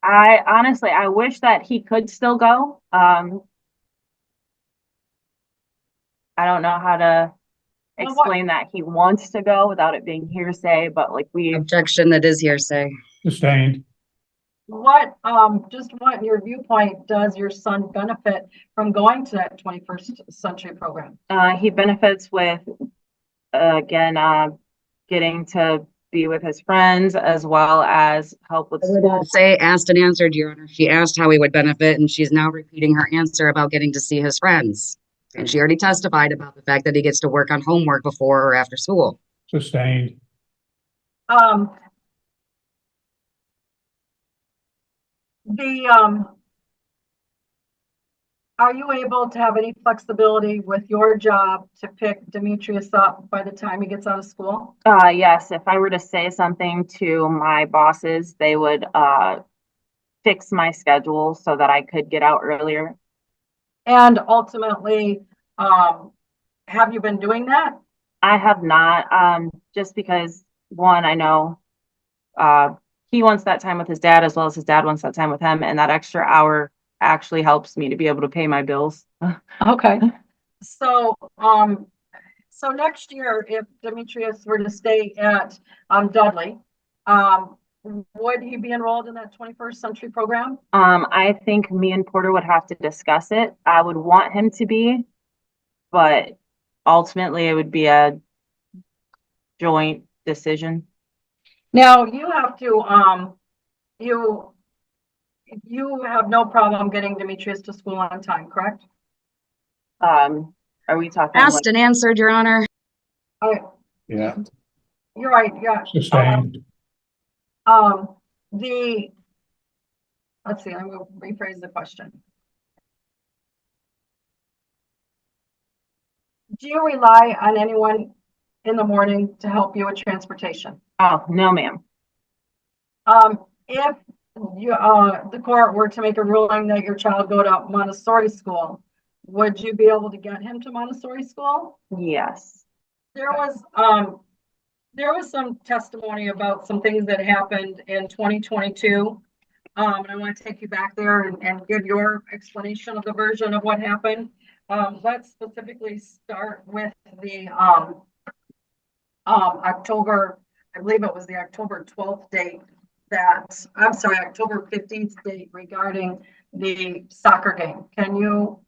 I honestly, I wish that he could still go. I don't know how to explain that he wants to go without it being hearsay, but like
Objection, that is hearsay.
Sustained.
What, in your viewpoint, does your son benefit from going to that 21st century program?
He benefits with, again, getting to be with his friends as well as help with school.
Say asked and answered, Your Honor. She asked how he would benefit, and she's now repeating her answer about getting to see his friends. And she already testified about the fact that he gets to work on homework before or after school.
Sustained.
Are you able to have any flexibility with your job to pick Demetrius up by the time he gets out of school?
Yes, if I were to say something to my bosses, they would fix my schedule so that I could get out earlier.
And ultimately, have you been doing that?
I have not, just because one, I know he wants that time with his dad as well as his dad wants that time with him, and that extra hour actually helps me to be able to pay my bills.
Okay. So, so next year, if Demetrius were to stay at Dudley, would he be enrolled in that 21st century program?
I think me and Porter would have to discuss it. I would want him to be, but ultimately it would be a joint decision.
Now you have to, you have no problem getting Demetrius to school on time, correct?
Are we talking
Asked and answered, Your Honor.
Yeah.
You're right, yeah.
Sustained.
Let's see, I'm gonna rephrase the question. Do you rely on anyone in the morning to help you with transportation?
Oh, no, ma'am.
If you, the court were to make a ruling that your child go to Montessori school, would you be able to get him to Montessori school?
Yes.
There was some testimony about some things that happened in 2022. And I want to take you back there and give your explanation of the version of what happened. Let's specifically start with the October, I believe it was the October 12th date October 15th date regarding the soccer game. Can you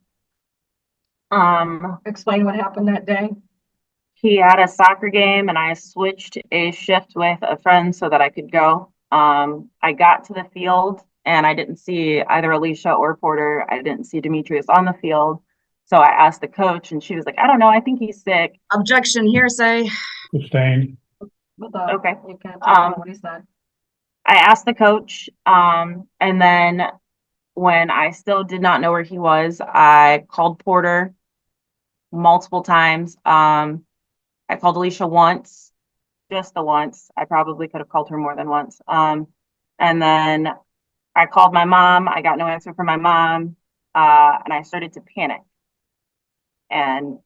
explain what happened that day?
He had a soccer game and I switched a shift with a friend so that I could go. I got to the field and I didn't see either Alicia or Porter. I didn't see Demetrius on the field. So I asked the coach and she was like, I don't know, I think he's sick.
Objection, hearsay.
Sustained.
Okay.
You can't talk about what he said.
I asked the coach, and then when I still did not know where he was, I called Porter multiple times. I called Alicia once, just the once. I probably could have called her more than once. And then I called my mom. I got no answer from my mom, and I started to panic. And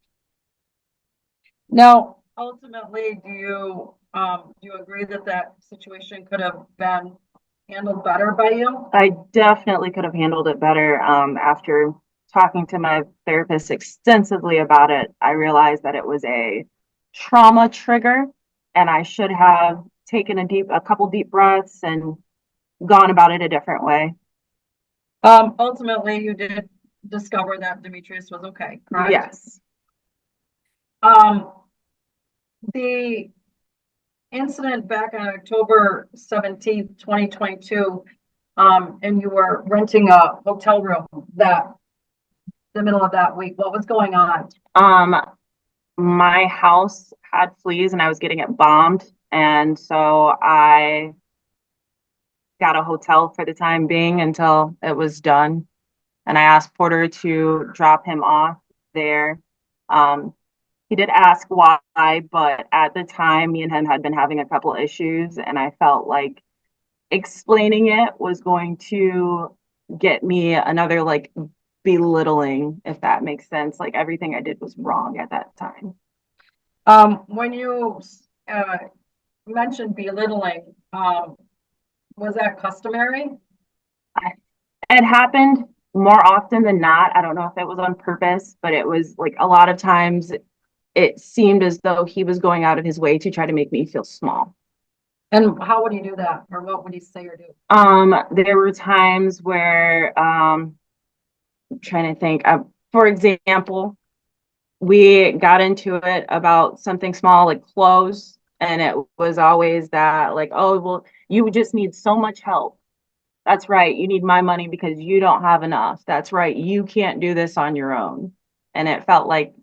now, ultimately, do you Do you agree that that situation could have been handled better by you?
I definitely could have handled it better. After talking to my therapist extensively about it, I realized that it was a trauma trigger, and I should have taken a couple deep breaths and gone about it a different way.
Ultimately, you did discover that Demetrius was okay, correct?
Yes.
The incident back on October 17th, 2022, and you were renting a hotel room the middle of that week. What was going on?
My house had fleas and I was getting it bombed, and so I got a hotel for the time being until it was done. And I asked Porter to drop him off there. He did ask why, but at the time, me and him had been having a couple issues, and I felt like explaining it was going to get me another like belittling, if that makes sense. Like everything I did was wrong at that time.
When you mentioned belittling, was that customary?
It happened more often than not. I don't know if it was on purpose, but it was like a lot of times it seemed as though he was going out of his way to try to make me feel small.
And how would he do that? Or what would he say or do?
There were times where I'm trying to think. For example, we got into it about something small like clothes, and it was always that like, oh, well, you just need so much help. That's right. You need my money because you don't have enough. That's right. You can't do this on your own. And it felt like,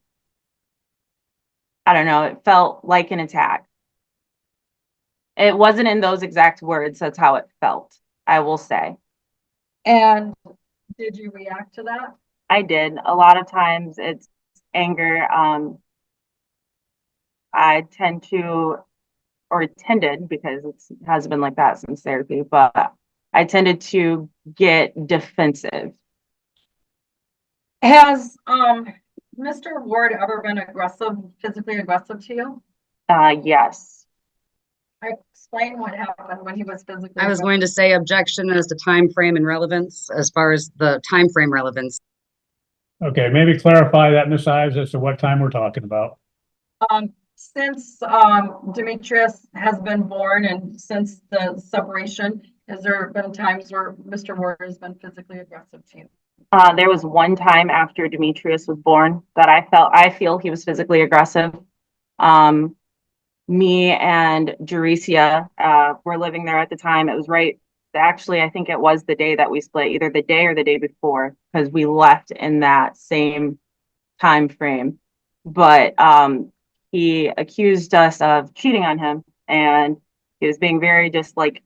I don't know, it felt like an attack. It wasn't in those exact words. That's how it felt, I will say.
And did you react to that?
I did. A lot of times it's anger. I tend to, or tended, because it has been like that since therapy, but I tended to get defensive.
Has Mr. Ward ever been physically aggressive to you?
Yes.
Explain what happened when he was physically
I was
aggressive.
going to say objection as to time frame and relevance, as far as the time frame relevance.
Okay, maybe clarify that, Ms. Ives, as to what time we're talking about.
Since Demetrius has been born and since the separation, has there been times where Mr. Ward has been physically aggressive to you?
There was one time after Demetrius was born that I feel he was physically aggressive. Me and Jaricia were living there at the time. It was actually, I think it was the day that we split, either the day or the day before, because we left in that same time frame. But he accused us of cheating on him, and he was being very just like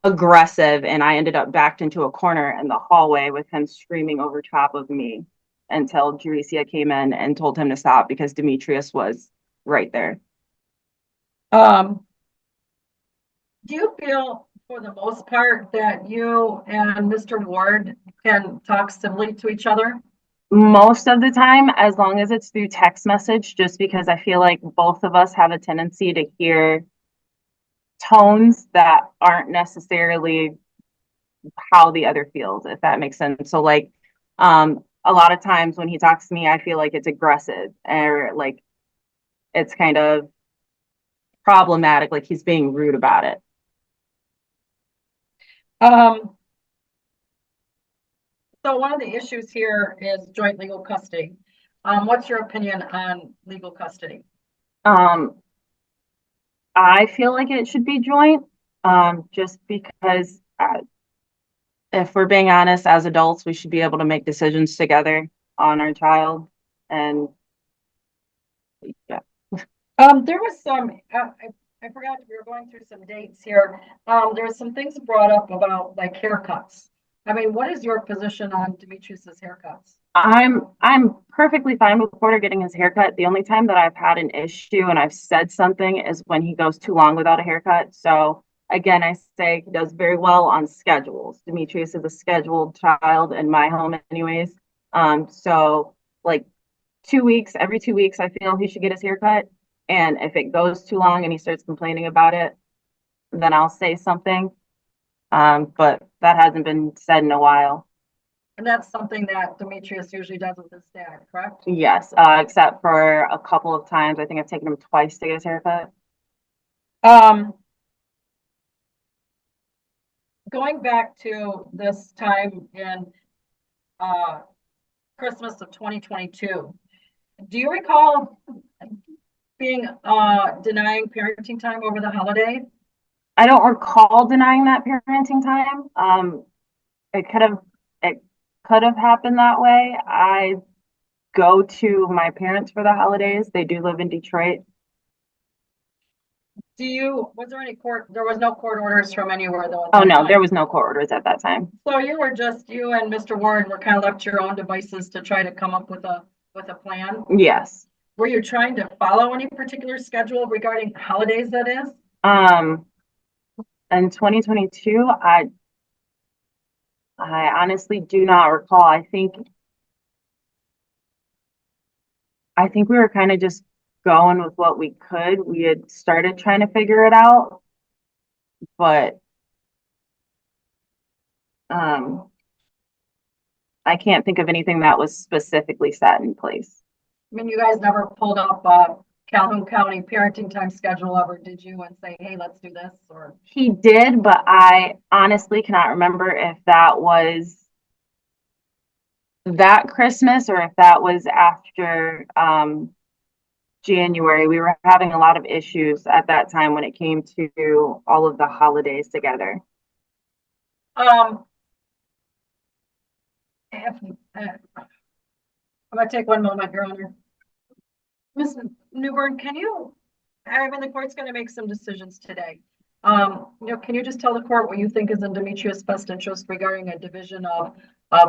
aggressive, and I ended up backed into a corner in the hallway with him screaming over top of me until Jaricia came in and told him to stop because Demetrius was right there.
Do you feel, for the most part, that you and Mr. Ward can talk civilly to each other?
Most of the time, as long as it's through text message, just because I feel like both of us have a tendency to hear tones that aren't necessarily how the other feels, if that makes sense. So like a lot of times when he talks to me, I feel like it's aggressive or like it's kind of problematic, like he's being rude about it.
So one of the issues here is joint legal custody. What's your opinion on legal custody?
I feel like it should be joint, just because if we're being honest, as adults, we should be able to make decisions together on our child. And yeah.
There was some, I forgot, we were going through some dates here. There was some things brought up about like haircuts. I mean, what is your position on Demetrius's haircuts?
I'm perfectly fine with Porter getting his haircut. The only time that I've had an issue and I've said something is when he goes too long without a haircut. So again, I say he does very well on schedules. Demetrius is a scheduled child in my home anyways. So like every 2 weeks, I feel he should get his haircut. And if it goes too long and he starts complaining about it, then I'll say something. But that hasn't been said in a while.
And that's something that Demetrius usually does with his dad, correct?
Yes, except for a couple of times. I think I've taken him twice to get his haircut.
Going back to this time in Christmas of 2022, do you recall being denying parenting time over the holiday?
I don't recall denying that parenting time. It could have happened that way. I go to my parents for the holidays. They do live in Detroit.
Was there any there was no court orders from anywhere though?
Oh, no, there was no court orders at that time.
So you and Mr. Warren were kind of left to your own devices to try to come up with a plan?
Yes.
Were you trying to follow any particular schedule regarding holidays, that is?
In 2022, I honestly do not recall. I think we were kind of just going with what we could. We had started trying to figure it out, but I can't think of anything that was specifically set in place.
I mean, you guys never pulled up Calhoun County parenting time schedule ever, did you, and say, hey, let's do this? Or
He did, but I honestly cannot remember if that was that Christmas or if that was after January. We were having a lot of issues at that time when it came to all of the holidays together.
I'm gonna take one moment, Your Honor. Ms. Newbern, the court's gonna make some decisions today. Can you just tell the court what you think is in Demetrius' best interest regarding a division of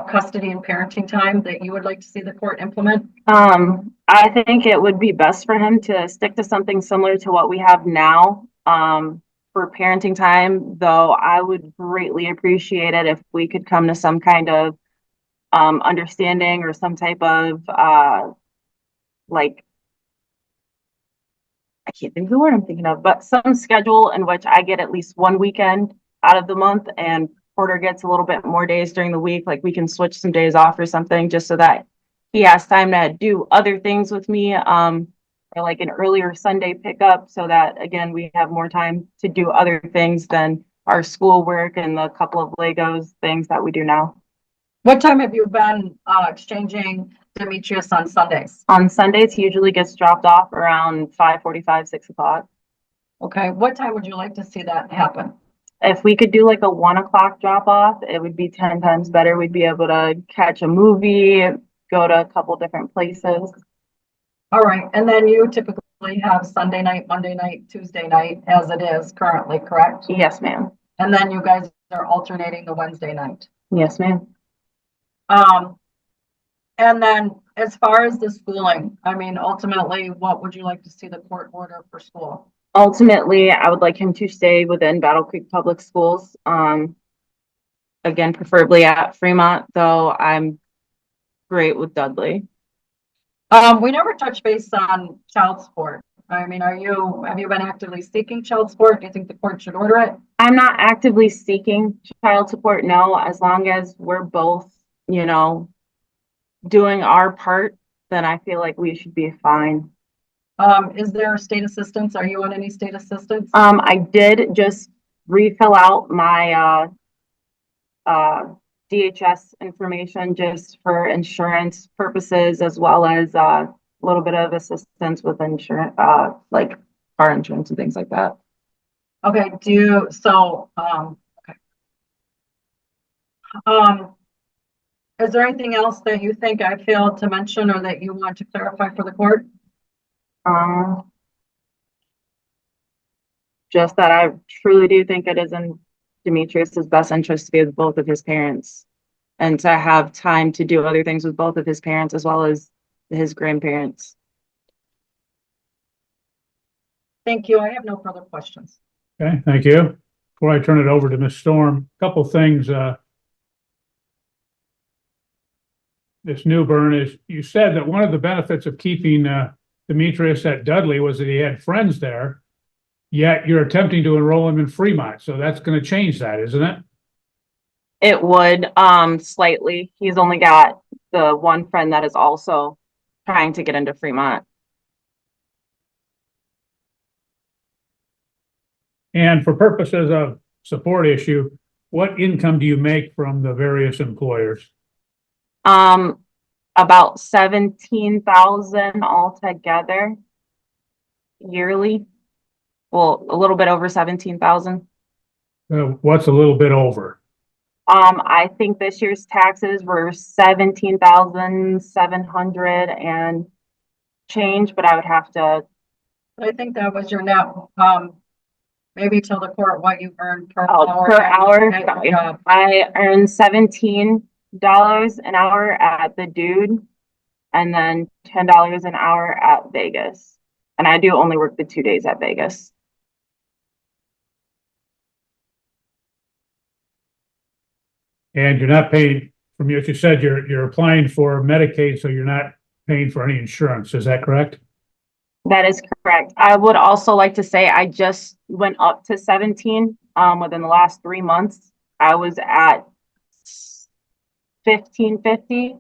custody and parenting time that you would like to see the court implement?
I think it would be best for him to stick to something similar to what we have now for parenting time, though I would greatly appreciate it if we could come to some kind of understanding or some type of I can't think of the word I'm thinking of, but some schedule in which I get at least one weekend out of the month and Porter gets a little bit more days during the week. Like we can switch some days off or something just so that he has time to do other things with me, or like an earlier Sunday pickup so that, again, we have more time to do other things than our schoolwork and the couple of Legos things that we do now.
What time have you been exchanging Demetrius on Sundays?
On Sundays, he usually gets dropped off around 5:45, 6 o'clock.
Okay, what time would you like to see that happen?
If we could do like a 1 o'clock drop off, it would be 10 times better. We'd be able to catch a movie, go to a couple different places.
All right, and then you typically have Sunday night, Monday night, Tuesday night as it is currently, correct?
Yes, ma'am.
And then you guys are alternating the Wednesday night.
Yes, ma'am.
And then as far as the schooling, I mean, ultimately, what would you like to see the court order for school?
Ultimately, I would like him to stay within Battle Creek Public Schools. Again, preferably at Fremont, though I'm great with Dudley.
We never touched base on child support. I mean, have you been actively seeking child support? Do you think the court should order it?
I'm not actively seeking child support, no, as long as we're both, doing our part, then I feel like we should be fine.
Is there state assistance? Are you on any state assistance?
I did just refill out my DHS information just for insurance purposes, as well as a little bit of assistance with insurance, like car insurance and things like that.
Okay, is there anything else that you think I failed to mention or that you want to clarify for the court?
Just that I truly do think it is in Demetrius's best interest to be with both of his parents and to have time to do other things with both of his parents as well as his grandparents.
Thank you. I have no further questions.
Okay, thank you. Before I turn it over to Ms. Storm, a couple things. Ms. Newbern, is you said that one of the benefits of keeping Demetrius at Dudley was that he had friends there, yet you're attempting to enroll him in Fremont. So that's going to change that, isn't it?
It would, slightly. He's only got the one friend that is also trying to get into Fremont.
And for purposes of support issue, what income do you make from the various employers?
About 17,000 altogether yearly. Well, a little bit over 17,000.
What's a little bit over?
I think this year's taxes were 17,700 and change, but I would have to.
I think that was your net, maybe tell the court what you earned per
Oh,
hour.
per hour.
at your job.
I earn $17 an hour at the Dude, and then $10 an hour at Vegas. And I do only work the 2 days at Vegas.
And you're not paying, from what you said, you're applying for Medicaid, so you're not paying for any insurance. Is that correct?
That is correct. I would also like to say I just went up to 17 within the last 3 months. I was at 1550.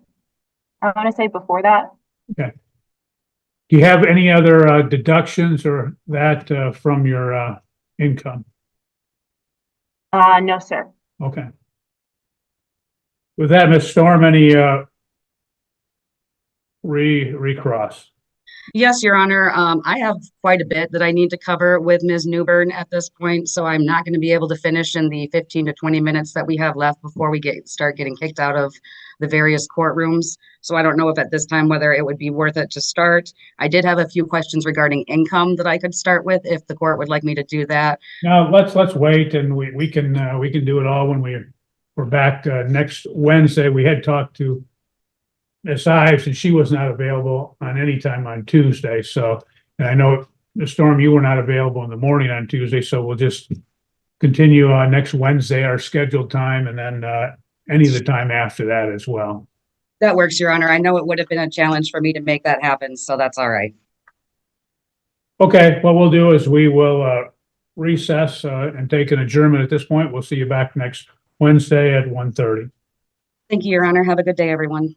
I want to say before that.
Okay. Do you have any other deductions or that from your income?
No, sir.
Okay. With that, Ms. Storm, any recross?
Yes, Your Honor. I have quite a bit that I need to cover with Ms. Newbern at this point, so I'm not going to be able to finish in the 15 to 20 minutes that we have left before we start getting kicked out of the various courtrooms. So I don't know if at this time whether it would be worth it to start. I did have a few questions regarding income that I could start with if the court would like me to do that.
Now let's wait, and we can do it all when we're back next Wednesday. We had talked to Ms. Ives, and she was not available on any time on Tuesday. So, and I know, Ms. Storm, you were not available in the morning on Tuesday, so we'll just continue next Wednesday, our scheduled time, and then any of the time after that as well.
That works, Your Honor. I know it would have been a challenge for me to make that happen, so that's all right.
Okay, what we'll do is we will recess and take an adjournment at this point. We'll see you back next Wednesday at 1:30.
Thank you, Your Honor. Have a good day, everyone.